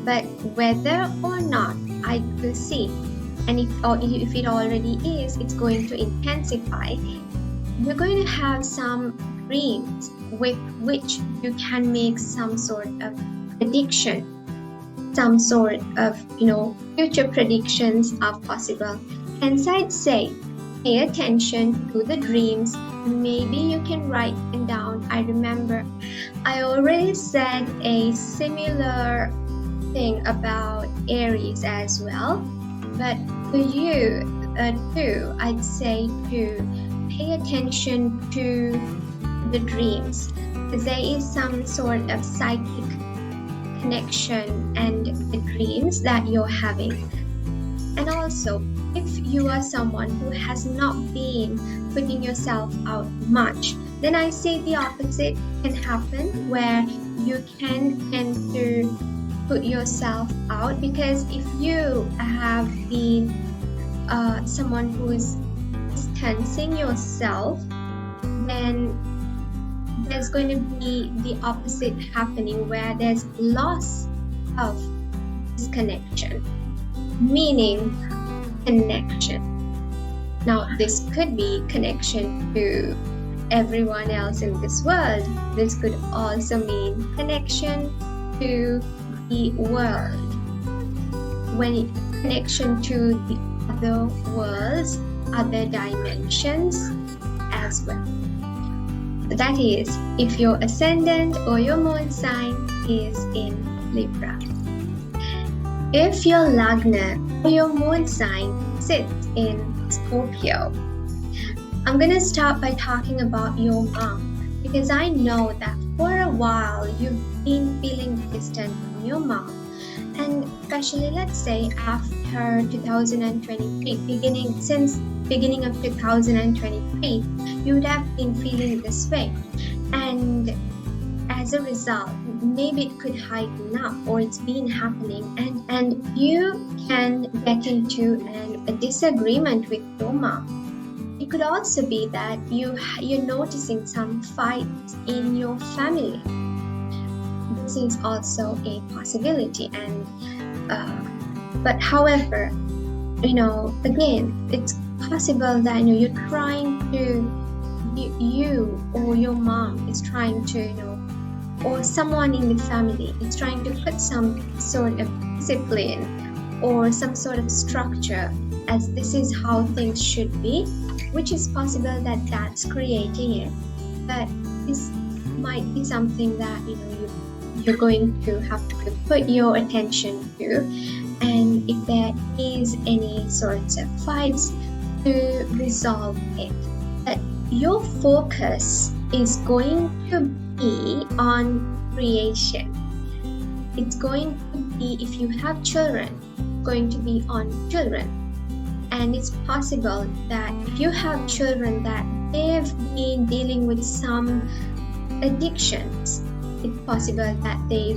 [SPEAKER 1] but whether or not I will see, and if it already is, it's going to intensify. You're going to have some dreams with which you can make some sort of prediction, some sort of future predictions are possible. Hence I'd say pay attention to the dreams. Maybe you can write them down. I remember I already said a similar thing about Aries as well, but for you too, I'd say to pay attention to the dreams, because there is some sort of psychic connection and the dreams that you're having. And also, if you are someone who has not been putting yourself out much, then I say the opposite can happen, where you can tend to put yourself out, because if you have been someone who is distancing yourself, then there's going to be the opposite happening, where there's loss of this connection, meaning connection. Now, this could be connection to everyone else in this world. This could also mean connection to the world, when connection to the other worlds, other dimensions as well. That is, if your ascendant or your moon sign is in Libra. If your Lagna or your moon sign sits in Scorpio, I'm going to start by talking about your mom, because I know that for a while you've been feeling distant from your mom, and especially let's say after 2023, since beginning of 2023, you would have been feeling this way, and as a result, maybe it could heighten up, or it's been happening, and you can get into a disagreement with your mom. It could also be that you're noticing some fights in your family. This is also a possibility, and but however, again, it's possible that you're trying to, you or your mom is trying to, or someone in the family is trying to put some sort of discipline or some sort of structure, as this is how things should be, which is possible that that's creating it. But this might be something that you're going to have to put your attention to, and if there is any sorts of fights, to resolve it. But your focus is going to be on creation. It's going to be, if you have children, going to be on children. And it's possible that if you have children that they've been dealing with some addictions, it's possible that they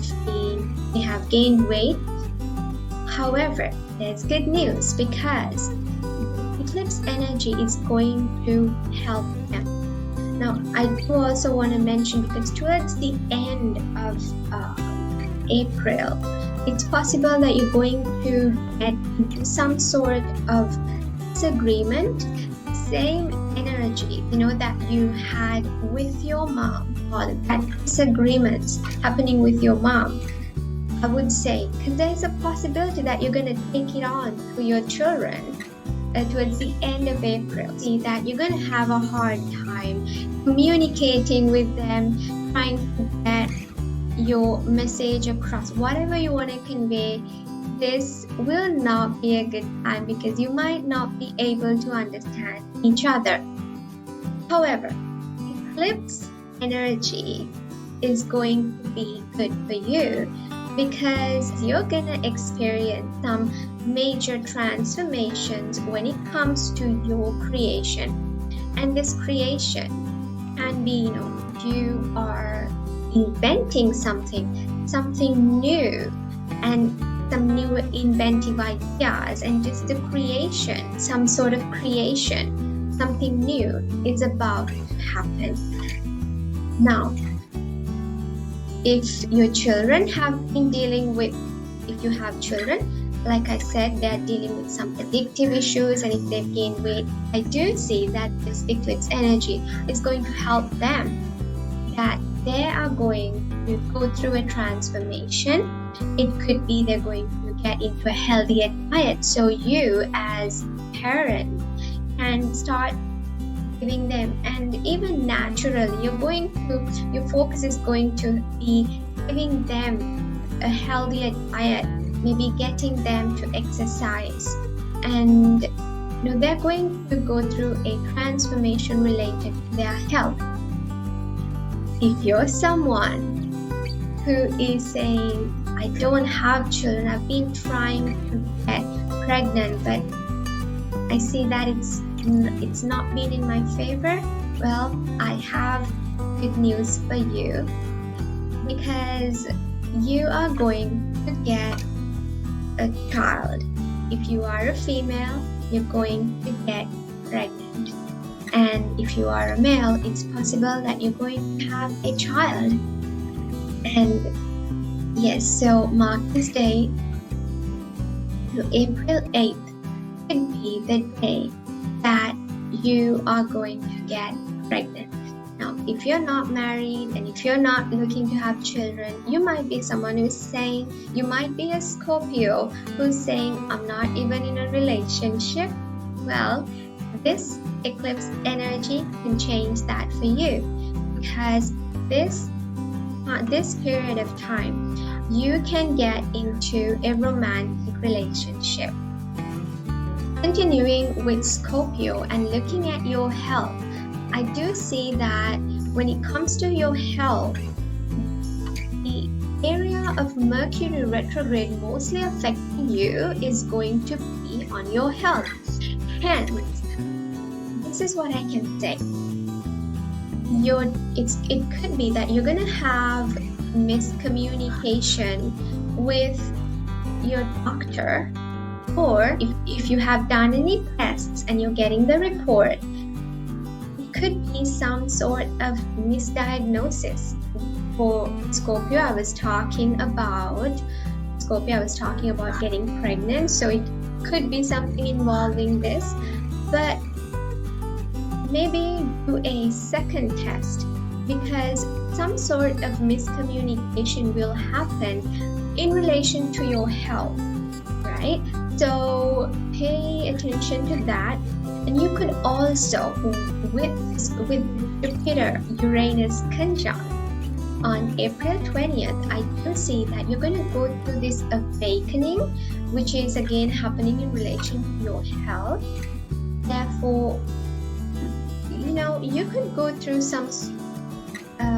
[SPEAKER 1] have gained weight. However, there's good news, because eclipse energy is going to help them. Now, I do also want to mention, because towards the end of April, it's possible that you're going to get into some sort of disagreement, same energy, that you had with your mom, or that disagreements happening with your mom, I would say, because there's a possibility that you're going to take it on to your children. towards the end of April, see that you're going to have a hard time communicating with them, trying to get your message across, whatever you want to convey. This will not be a good time because you might not be able to understand each other. However, eclipse energy is going to be good for you because you're gonna experience some major transformations when it comes to your creation. And this creation can be, you are inventing something new, and some new inventive ideas, and just the creation, some sort of creation, something new is about to happen. Now, if your children have been dealing with, if you have children, like I said, they're dealing with some addictive issues, and if they've gained weight, I do see that this eclipse energy is going to help them, that they are going to go through a transformation. It could be they're going to get into a healthier diet, so you as parent can start giving them, and even naturally your focus is going to be giving them a healthier diet, maybe getting them to exercise, and they're going to go through a transformation related to their health. If you're someone who is saying, I don't have children, I've been trying to get pregnant, but I see that it's not been in my favor, well, I have good news for you, because you are going to get a child. If you are a female, you're going to get pregnant, and if you are a male, it's possible that you're going to have a child. And yes, so mark this day, April 8th could be the day that you are going to get pregnant. Now, if you're not married and if you're not looking to have children, you might be someone who's saying, you might be a Scorpio who's saying, I'm not even in a relationship. Well, this eclipse energy can change that for you, because this period of time, you can get into a romantic relationship. Continuing with Scorpio and looking at your health, I do see that when it comes to your health, the area of Mercury retrograde mostly affecting you is going to be on your health. Hence, this is what I can say. It could be that you're going to have miscommunication with your doctor, or if you have done any tests and you're getting the report, it could be some sort of misdiagnosis. For Scorpio, I was talking about getting pregnant, so it could be something involving this, but maybe do a second test, because some sort of miscommunication will happen in relation to your health, right? So pay attention to that. And you could also, with Jupiter Uranus conjunct on April 20th, I do see that you're going to go through this awakening, which is again happening in relation to your health. Therefore, you could go through some,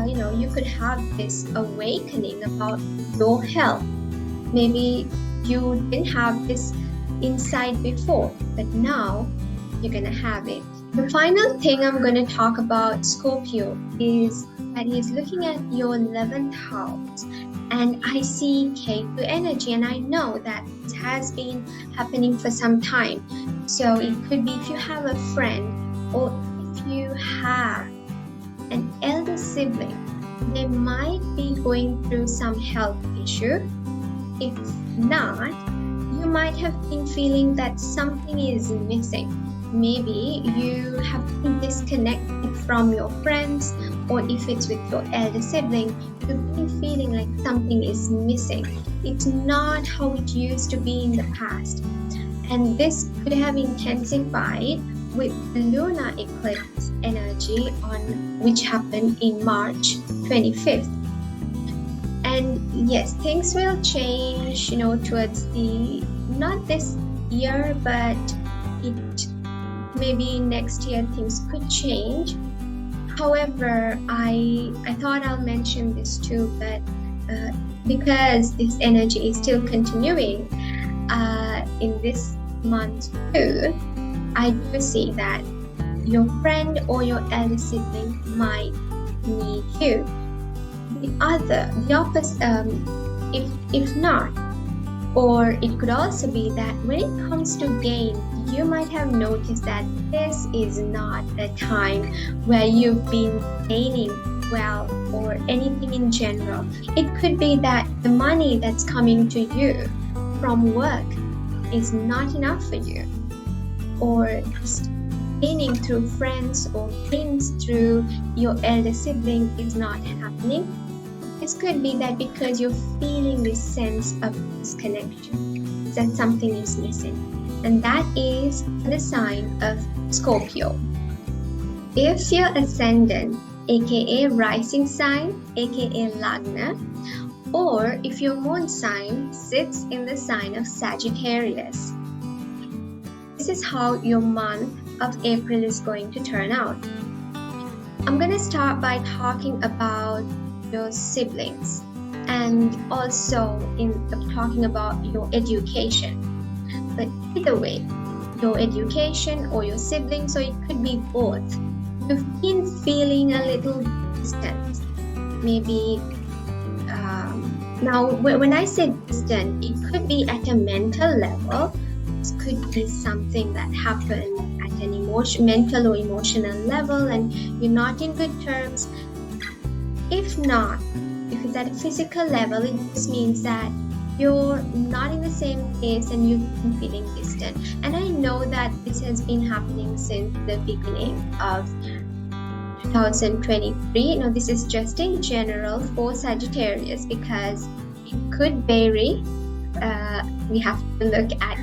[SPEAKER 1] you could have this awakening about your health. Maybe you didn't have this insight before, but now you're going to have it. The final thing I'm going to talk about Scorpio is that he's looking at your 11th house, and I see Ketu energy, and I know that it has been happening for some time. So it could be if you have a friend, or if you have an elder sibling, they might be going through some health issue. If not, you might have been feeling that something is missing. Maybe you have been disconnected from your friends, or if it's with your elder sibling, you've been feeling like something is missing. It's not how it used to be in the past. And this could have intensified with the lunar eclipse energy which happened in March 25th. And yes, things will change, towards not this year, but maybe next year things could change. However, I thought I'll mention this too, but because this energy is still continuing in this month too, I do see that your friend or your elder sibling might need you. The opposite, if not, or it could also be that when it comes to gain, you might have noticed that this is not a time where you've been gaining wealth or anything in general. It could be that the money that's coming to you from work is not enough for you, or just gaining through friends or things through your elder sibling is not happening. This could be that because you're feeling this sense of disconnection, that something is missing, and that is the sign of Scorpio. If your ascendant, aka rising sign, aka Lagna, or if your moon sign sits in the sign of Sagittarius, this is how your month of April is going to turn out. I'm going to start by talking about your siblings and also talking about your education. But either way, your education or your siblings, so it could be both. You've been feeling a little distant. Maybe now when I say distant, it could be at a mental level. This could be something that happened at an mental or emotional level and you're not in good terms. If not, if it's at a physical level, it just means that you're not in the same place and you've been feeling distant. And I know that this has been happening since the beginning of 2023. Now, this is just in general for Sagittarius because it could vary. We have to look at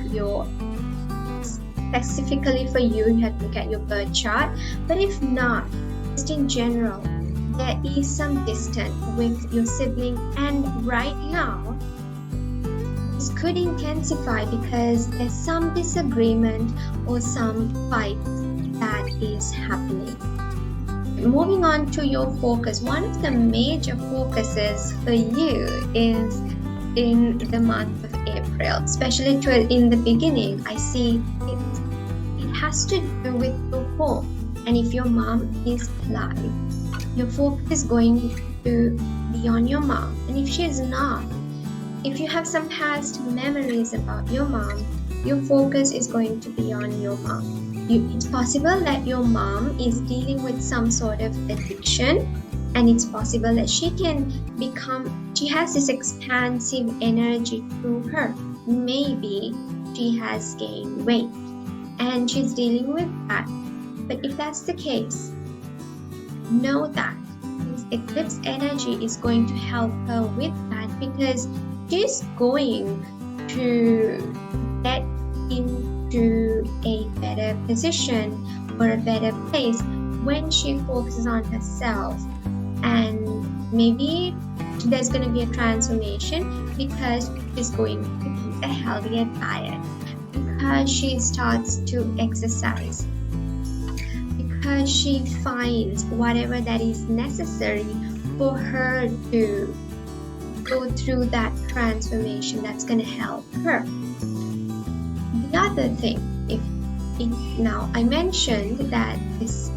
[SPEAKER 1] specifically for you, you have to look at your birth chart. But if not, just in general, there is some distance with your sibling, and right now this could intensify because there's some disagreement or some fight that is happening. Moving on to your focus, one of the major focuses for you is in the month of April, especially in the beginning. I see it has to do with your home, and if your mom is alive, your focus is going to be on your mom. And if she is not, if you have some past memories about your mom, your focus is going to be on your mom. It's possible that your mom is dealing with some sort of addiction, and it's possible that she has this expansive energy through her. Maybe she has gained weight and she's dealing with that. But if that's the case, know that this eclipse energy is going to help her with that, because she's going to get into a better position or a better place when she focuses on herself. And maybe there's going to be a transformation because she's going to eat a healthier diet, because she starts to exercise, because she finds whatever that is necessary for her to go through that transformation that's going to help her. The other thing, now I mentioned that this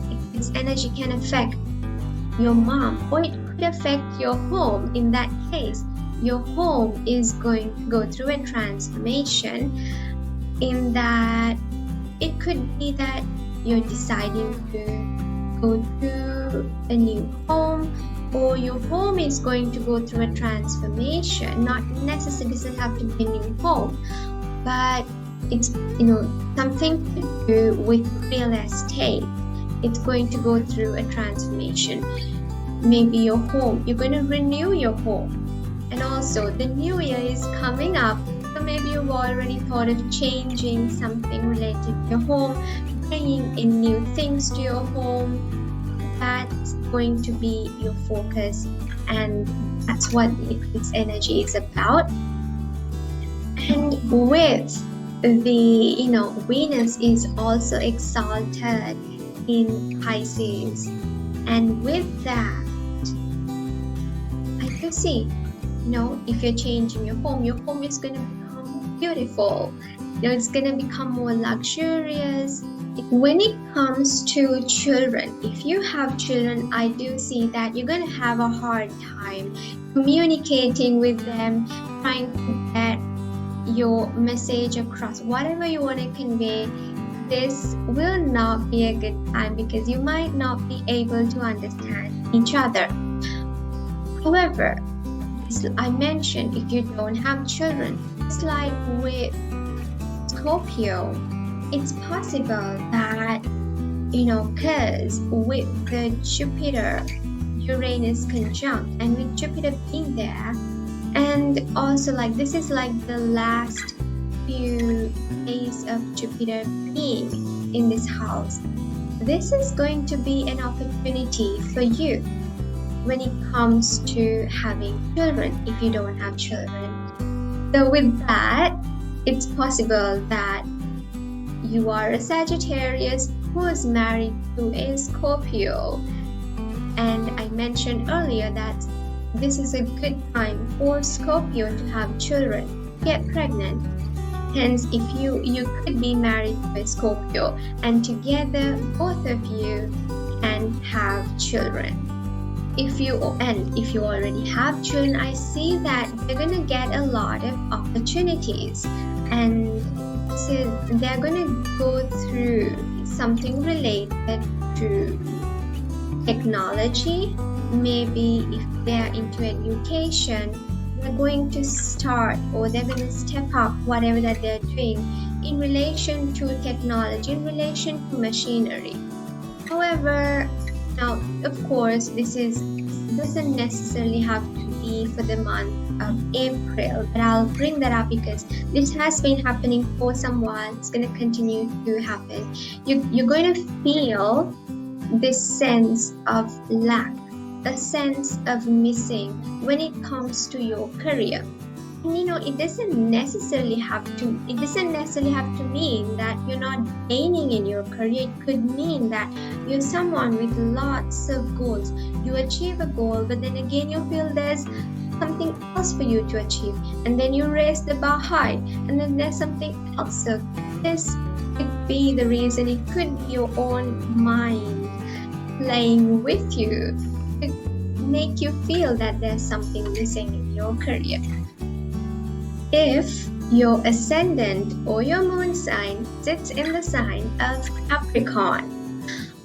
[SPEAKER 1] energy can affect your mom, or it could affect your home. In that case, your home is going to go through a transformation, in that it could be that you're deciding to go to a new home, or your home is going to go through a transformation. Not necessarily doesn't have to be a new home, but it's something to do with real estate. It's going to go through a transformation. Maybe your home, you're going to renew your home. And also the new year is coming up. The So maybe you've already thought of changing something related to your home, bringing in new things to your home. That's going to be your focus, and that's what the eclipse energy is about. And with the Venus is also exalted in Pisces, and with that I can see, if you're changing your home is going to become beautiful. It's going to become more luxurious. When it comes to children, if you have children, I do see that you're going to have a hard time communicating with them, trying to get your message across. Whatever you want to convey, this will not be a good time because you might not be able to understand each other. However, as I mentioned, if you don't have children, it's like with Scorpio, it's possible that, because with the Jupiter Uranus conjunct, and with Jupiter being there, and also like this is like the last few days of Jupiter being in this house, this is going to be an opportunity for you when it comes to having children if you don't have children. So with that, it's possible that you are a Sagittarius who is married to a Scorpio, and I mentioned earlier that this is a good time for Scorpio to have children, get pregnant. Hence, if you could be married to a Scorpio, and together both of you can have children. If you already have children, I see that they're gonna get a lot of opportunities, and so they're gonna go through something related to technology. Maybe if they're into education, they're going to start, or they're going to step up whatever that they're doing in relation to technology, in relation to machinery. However, now of course this doesn't necessarily have to be for the month of April, but I'll bring that up because this has been happening for some while. It's going to continue to happen. You're going to feel this sense of lack, a sense of missing when it comes to your career. And it doesn't necessarily have to mean that you're not gaining in your career. It could mean that you're someone with lots of goals. You achieve a goal, but then again you feel there's something else for you to achieve, and then you raise the bar high, and then there's something else. So this could be the reason. It could be your own mind playing with you to make you feel that there's something missing in your career. If your ascendant or your moon sign sits in the sign of Capricorn,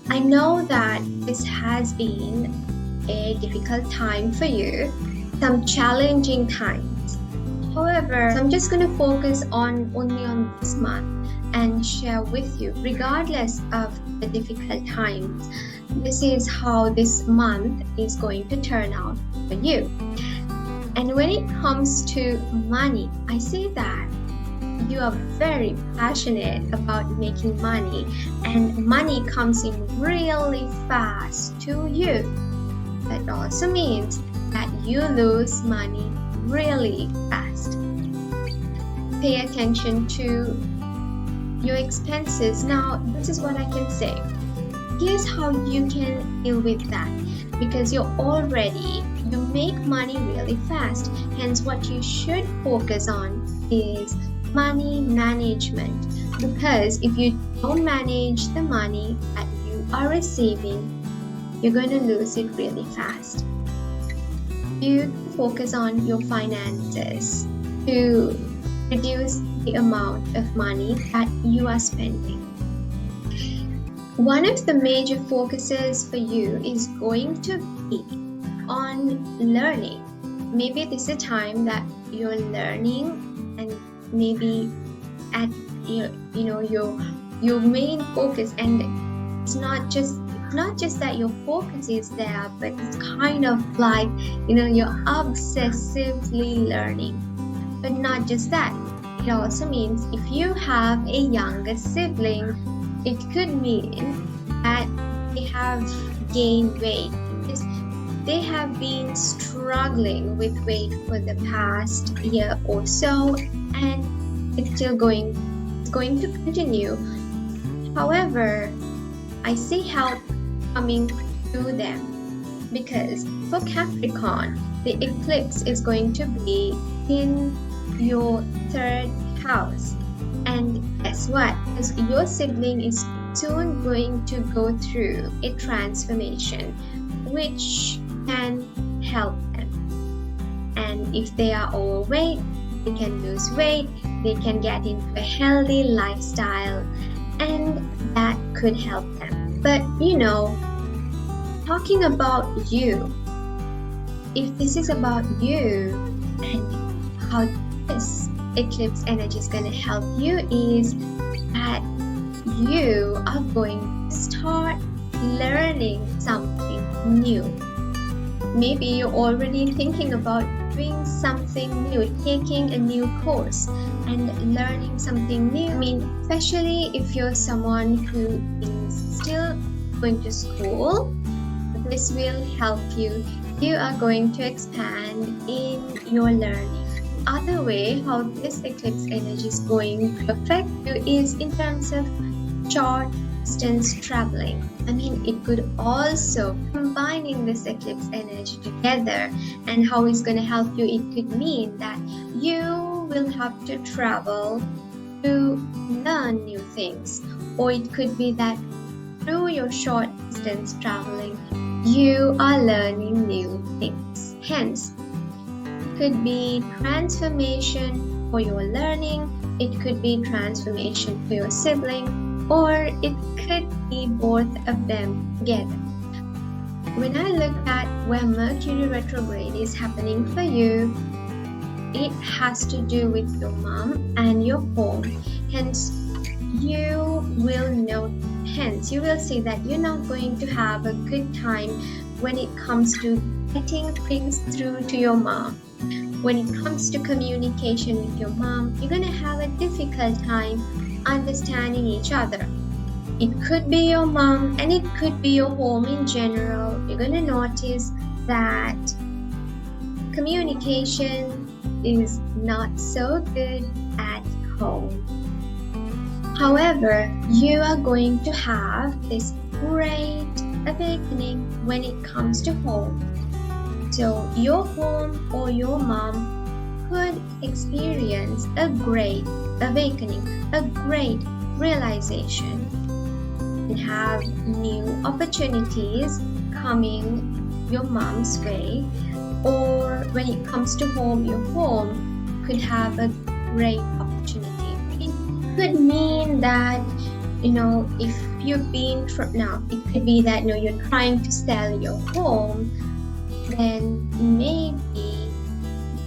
[SPEAKER 1] I know that this has been a difficult time for you, some challenging times. However, I'm just going to focus only on this month and share with you, regardless of the difficult times, this is how this month is going to turn out for you. And when it comes to money, I see that you are very passionate about making money, and money comes in really fast to you. That also means that you lose money really fast. Pay attention to your expenses. Now, this is what I can say. Here's how you can deal with that, because you make money really fast. Hence, what you should focus on is money management, because if you don't manage the money that you are receiving, you're going to lose it really fast. You focus on your finances to reduce the amount of money that you are spending. One of the major focuses for you is going to be on learning. Maybe this is a time that you're learning, and maybe at your main focus, and it's not just that your focus is there, but it's kind of like you're obsessively learning. But not just that, It also means if you have a younger sibling, it could mean that they have gained weight. They have been struggling with weight for the past year or so, and it's still going to continue. However, I see help coming to them, because for Capricorn, the eclipse is going to be in your 3rd house. And guess what? Because your sibling is soon going to go through a transformation, which can help them. And if they are overweight, they can lose weight, they can get into a healthy lifestyle, and that could help them. But talking about you, if this is about you, and how this eclipse energy is going to help you is that you are going to start learning something new. Maybe you're already thinking about doing something new, taking a new course and learning something new. I mean, especially if you're someone who is still going to school, this will help you. You are going to expand in your learning. Other way how this eclipse energy is going to affect you is in terms of short distance traveling. I mean, it could also, combining this eclipse energy together and how it's going to help you, it could mean that you will have to travel to learn new things. Or it could be that through your short distance traveling, you are learning new things. Hence, it could be transformation for your learning, it could be transformation for your sibling, or it could be both of them together. When I look at where Mercury retrograde is happening for you, it has to do with your mom and your home. Hence, you will see that you're not going to have a good time when it comes to getting things through to your mom. When it comes to communication with your mom, you're going to have a difficult time understanding each other. It could be your mom and it could be your home in general. You're going to notice that communication is not so good at home. However, you are going to have this great awakening when it comes to home. So your home or your mom could experience a great awakening, a great realization, and have new opportunities coming your mom's way. Or when it comes to home, your home could have a great opportunity. It could mean that, if you've been now, it could be that you're trying to sell your home, then maybe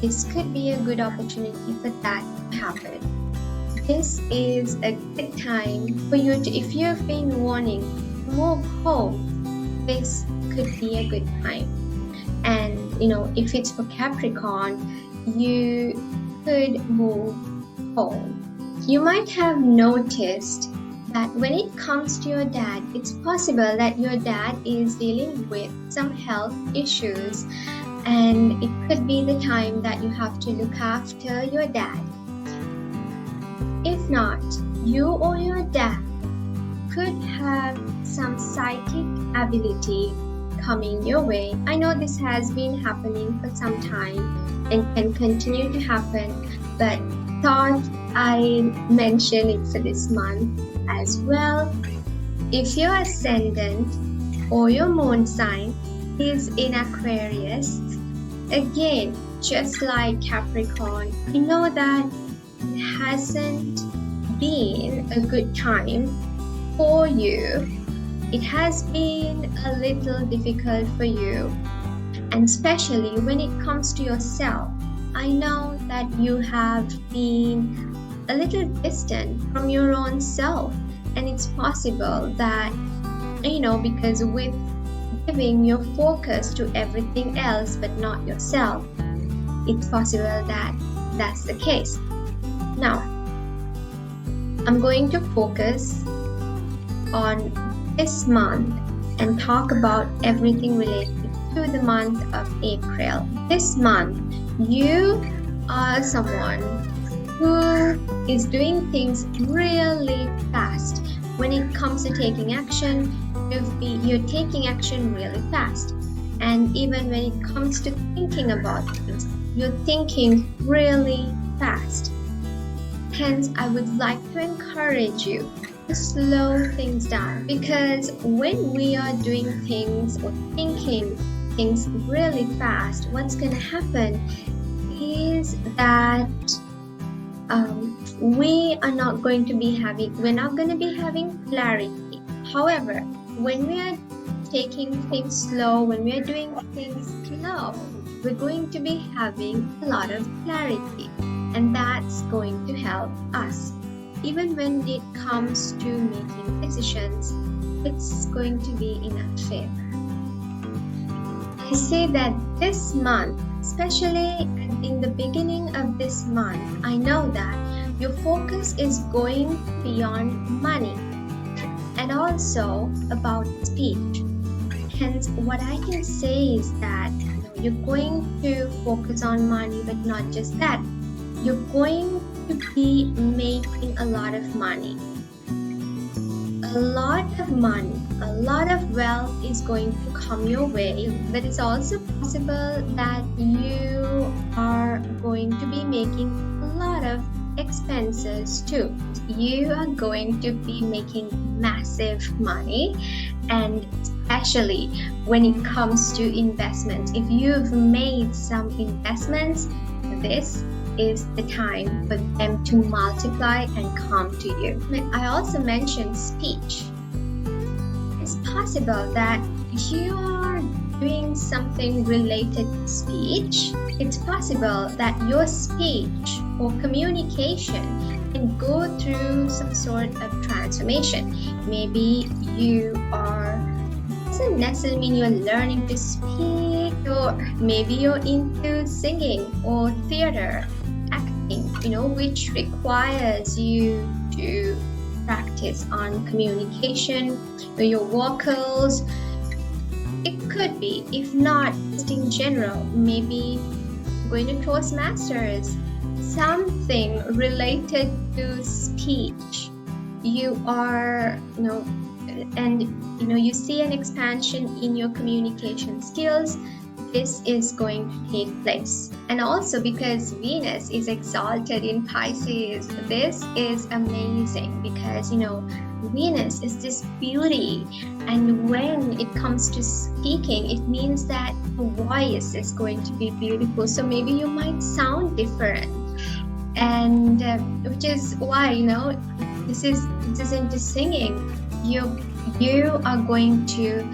[SPEAKER 1] this could be a good opportunity for that to happen. This is a good time for you to, if you've been wanting to move home, this could be a good time. And if it's for Capricorn, you could move home. You might have noticed that when it comes to your dad, it's possible that your dad is dealing with some health issues, and it could be the time that you have to look after your dad. If not, you or your dad could have some psychic ability coming your way. I know this has been happening for some time and can continue to happen, but thought I mention it for this month as well. If your ascendant or your moon sign is in Aquarius, again, just like Capricorn, you know that it hasn't been a good time for you. It has been a little difficult for you, and especially when it comes to yourself. I know that you have been a little distant from your own self, and it's possible that, because with giving your focus to everything else but not yourself, it's possible that that's the case. Now, I'm going to focus on this month and talk about everything related to the month of April. This month, you are someone who is doing things really fast. When it comes to taking action, you're taking action really fast. And even when it comes to thinking about things, you're thinking really fast. Hence, I would like to encourage you to slow things down, because when we are doing things or thinking things really fast, what's going to happen is that we're not going to be having clarity. However, when we are taking things slow, when we are doing things slow, we're going to be having a lot of clarity, and that's going to help us. Even when it comes to making decisions, it's going to be in our favor. I say that this month, especially in the beginning of this month, I know that your focus is going beyond money and also about speech. Hence, what I can say is that you're going to focus on money, but not just that. You're going to be making a lot of money. A lot of money, a lot of wealth is going to come your way. But it's also possible that you are going to be making a lot of expenses too. You are going to be making massive money, and especially when it comes to investments. If you've made some investments, this is the time for them to multiply and come to you. I also mentioned speech. It's possible that you are doing something related to speech. It's possible that your speech or communication can go through some sort of transformation. Maybe you are, doesn't necessarily mean you're learning to speak, or maybe you're into singing or theater, acting, which requires you to practice on communication, your vocals. It could be, if not just in general, maybe going to Toastmasters, something related to speech. You are, and you see an expansion in your communication skills. This is going to take place. And also because Venus is exalted in Pisces, this is amazing because Venus is this beauty, and when it comes to speaking, it means that the voice is going to be beautiful. So maybe you might sound different, and which is why this isn't just singing. You are going to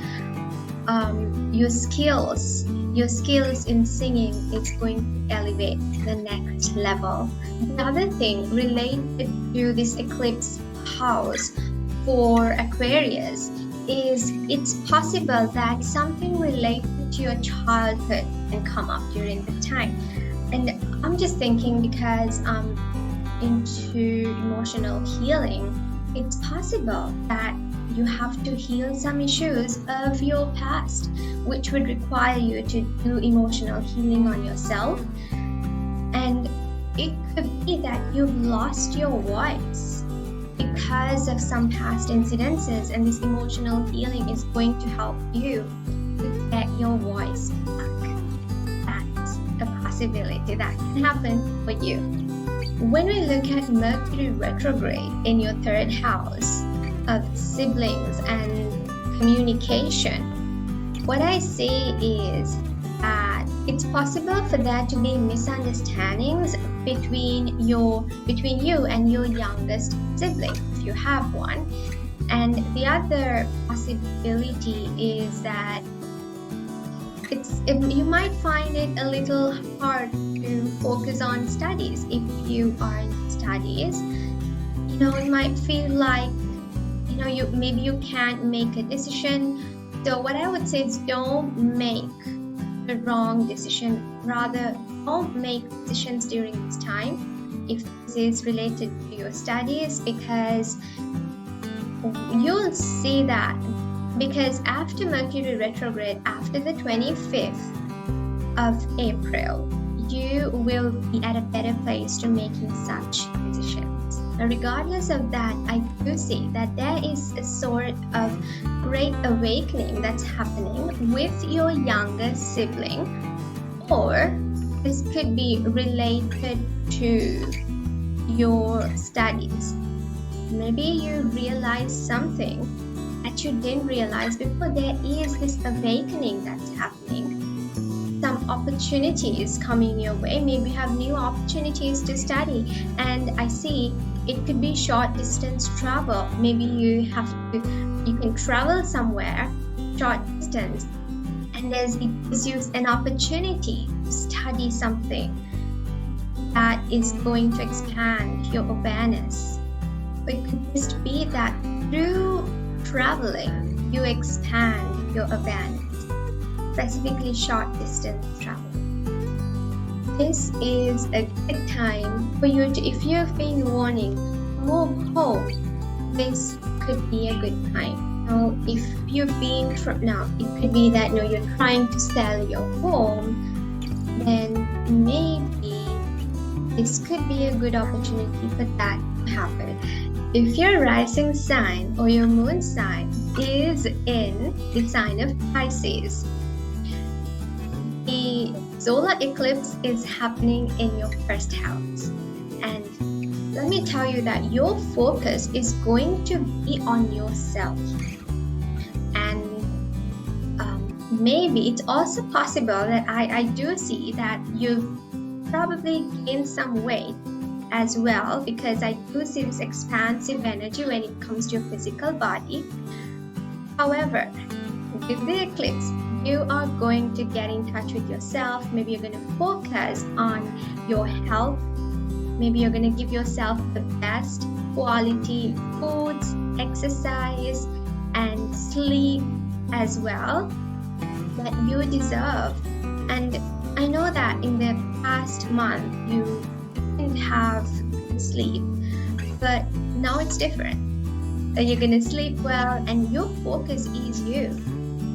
[SPEAKER 1] your skills in singing is going to elevate to the next level. The other thing related to this eclipse house for Aquarius is it's possible that something related to your childhood can come up during the time. And I'm just thinking, because I'm into emotional healing, it's possible that you have to heal some issues of your past, which would require you to do emotional healing on yourself. And it could be that you've lost your voice because of some past incidences, and this emotional healing is going to help you to get your voice back. That's a possibility that can happen for you. When we look at Mercury retrograde in your third house of siblings and communication, what I say is that it's possible for there to be misunderstandings between you and your youngest sibling, if you have one. And the other possibility is that you might find it a little hard to focus on studies. If you are in studies, it might feel like maybe you can't make a decision. So what I would say is, don't make the wrong decision. Rather, don't make decisions during this time. if this is related to your studies, because you'll see that, because after Mercury retrograde, after the 25th of April, you will be at a better place to making such decisions. Now, regardless of that, I do see that there is a sort of great awakening that's happening with your younger sibling, or this could be related to your studies. Maybe you realize something that you didn't realize before. There is this awakening that's happening. Some opportunities coming your way. Maybe you have new opportunities to study, and I see it could be short distance travel. Maybe you can travel somewhere short distance, and it gives you an opportunity to study something that is going to expand your awareness. It could just be that through traveling you expand your awareness, specifically short distance travel. This is a good time for you to, if you've been wanting more home, this could be a good time. Now, if you've been it could be that you're trying to sell your home, then maybe this could be a good opportunity for that to happen. If your rising sign or your moon sign is in the sign of Pisces, the solar eclipse is happening in your first house. And let me tell you that your focus is going to be on yourself. And maybe it's also possible that I do see that you've probably gained some weight as well, because I do see this expansive energy when it comes to your physical body. However, with the eclipse, you are going to get in touch with yourself. Maybe you're going to focus on your health. Maybe you're going to give yourself the best quality foods, exercise, and sleep as well that you deserve. And I know that in the past month you didn't have sleep, but now it's different. You're going to sleep well and your focus is you.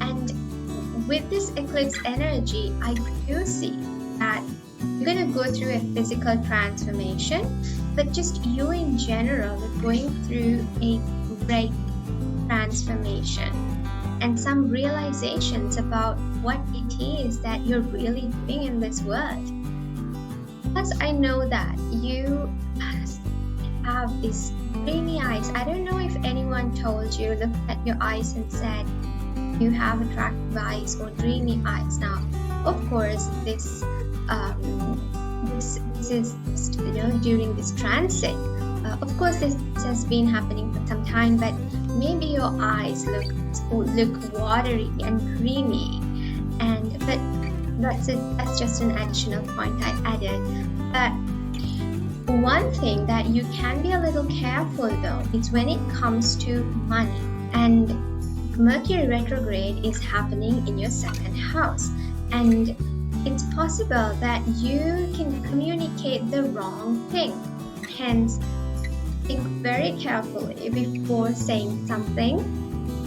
[SPEAKER 1] And with this eclipse energy, I do see that you're going to go through a physical transformation, but just you in general are going through a great transformation and some realizations about what it is that you're really doing in this world. Plus, I know that you have these dreamy eyes. I don't know if anyone told you, looked at your eyes and said you have attractive eyes or dreamy eyes. Now, of course, this is just, during this transit. Of course, this has been happening for some time, but maybe your eyes look watery and creamy, but that's just an additional point I added. But one thing that you can be a little careful though is when it comes to money. And Mercury retrograde is happening in your second house, and it's possible that you can communicate the wrong thing. Hence, think very carefully before saying something,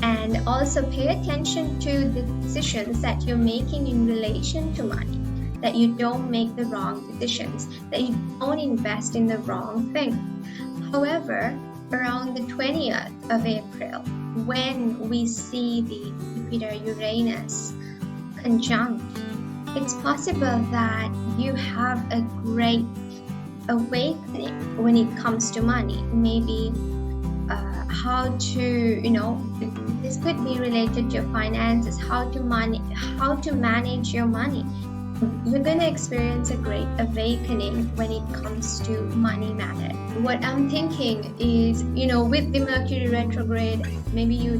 [SPEAKER 1] and also pay attention to the decisions that you're making in relation to money, that you don't make the wrong decisions, that you don't invest in the wrong thing. However, around the 20th of April, when we see the Jupiter-Uranus conjunct, it's possible that you have a great awakening when it comes to money. Maybe how to, this could be related to your finances, how to manage your money. You're going to experience a great awakening when it comes to money matter. What I'm thinking is, with the Mercury retrograde, maybe you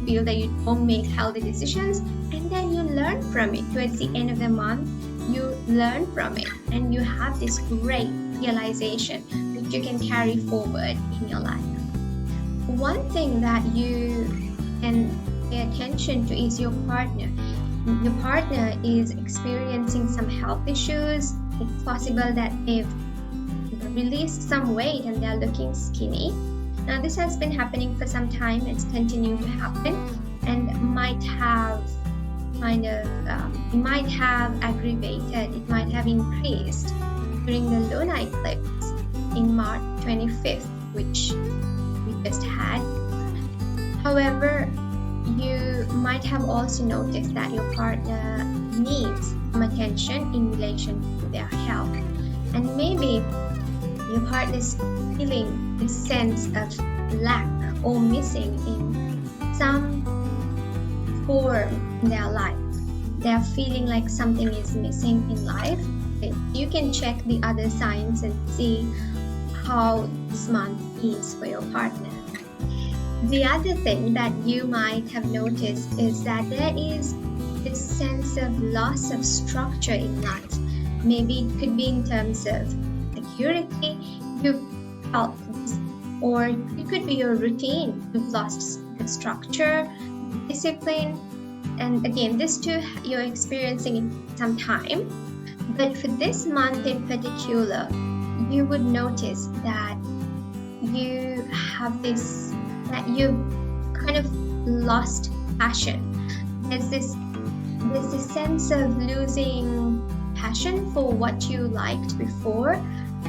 [SPEAKER 1] feel that you don't make healthy decisions, and then you learn from it. Towards the end of the month, you learn from it, and you have this great realization which you can carry forward in your life. One thing that you can pay attention to is your partner. Your partner is experiencing some health issues. It's possible that they've released some weight and they're looking skinny. Now this has been happening for some time. It's continuing to happen and might have aggravated, it might have increased during the lunar eclipse in March 25th, which we just had. However, you might have also noticed that your partner needs some attention in relation to their health, and maybe your partner is feeling this sense of lack or missing in some form in their life. They are feeling like something is missing in life. You can check the other signs and see how this month is for your partner. The other thing that you might have noticed is that there is this sense of loss of structure in life. Maybe it could be in terms of security, you've felt this, or it could be your routine. You've lost the structure, discipline, and again, this too you're experiencing in some time. But for this month in particular, you would notice that you have this, that you've kind of lost passion. There's this sense of losing passion for what you liked before.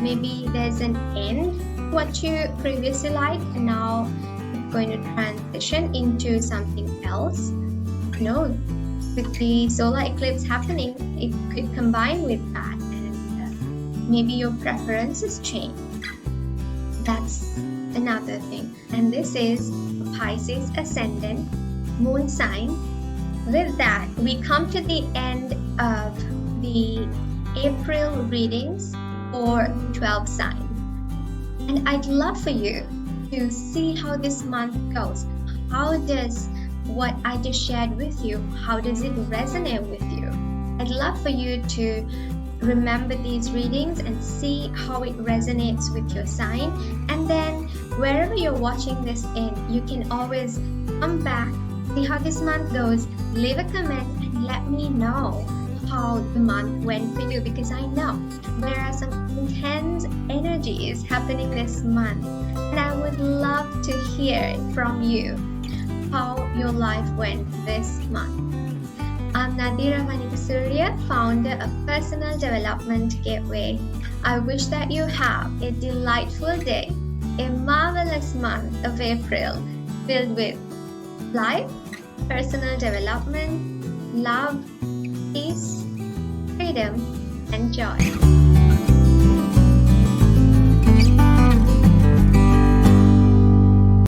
[SPEAKER 1] Maybe there's an end to what you previously liked, and now it's going to transition into something else. With the solar eclipse happening, it could combine with that, and maybe your preferences change. That's another thing. And this is Pisces Ascendant Moon sign. With that, we come to the end of the April readings for 12 signs. And I'd love for you to see how this month goes. How does what I just shared with you, how does it resonate with you? I'd love for you to remember these readings and see how it resonates with your sign. And then wherever you're watching this in, you can always come back, see how this month goes, leave a comment and let me know how the month went for you, because I know there are some intense energies happening this month and I would love to hear from you how your life went this month. I'm Nadira Vanikasuriya, founder of Personal Development Gateway. I wish that you have a delightful day, a marvelous month of April filled with life, personal development, love, peace, freedom, and joy.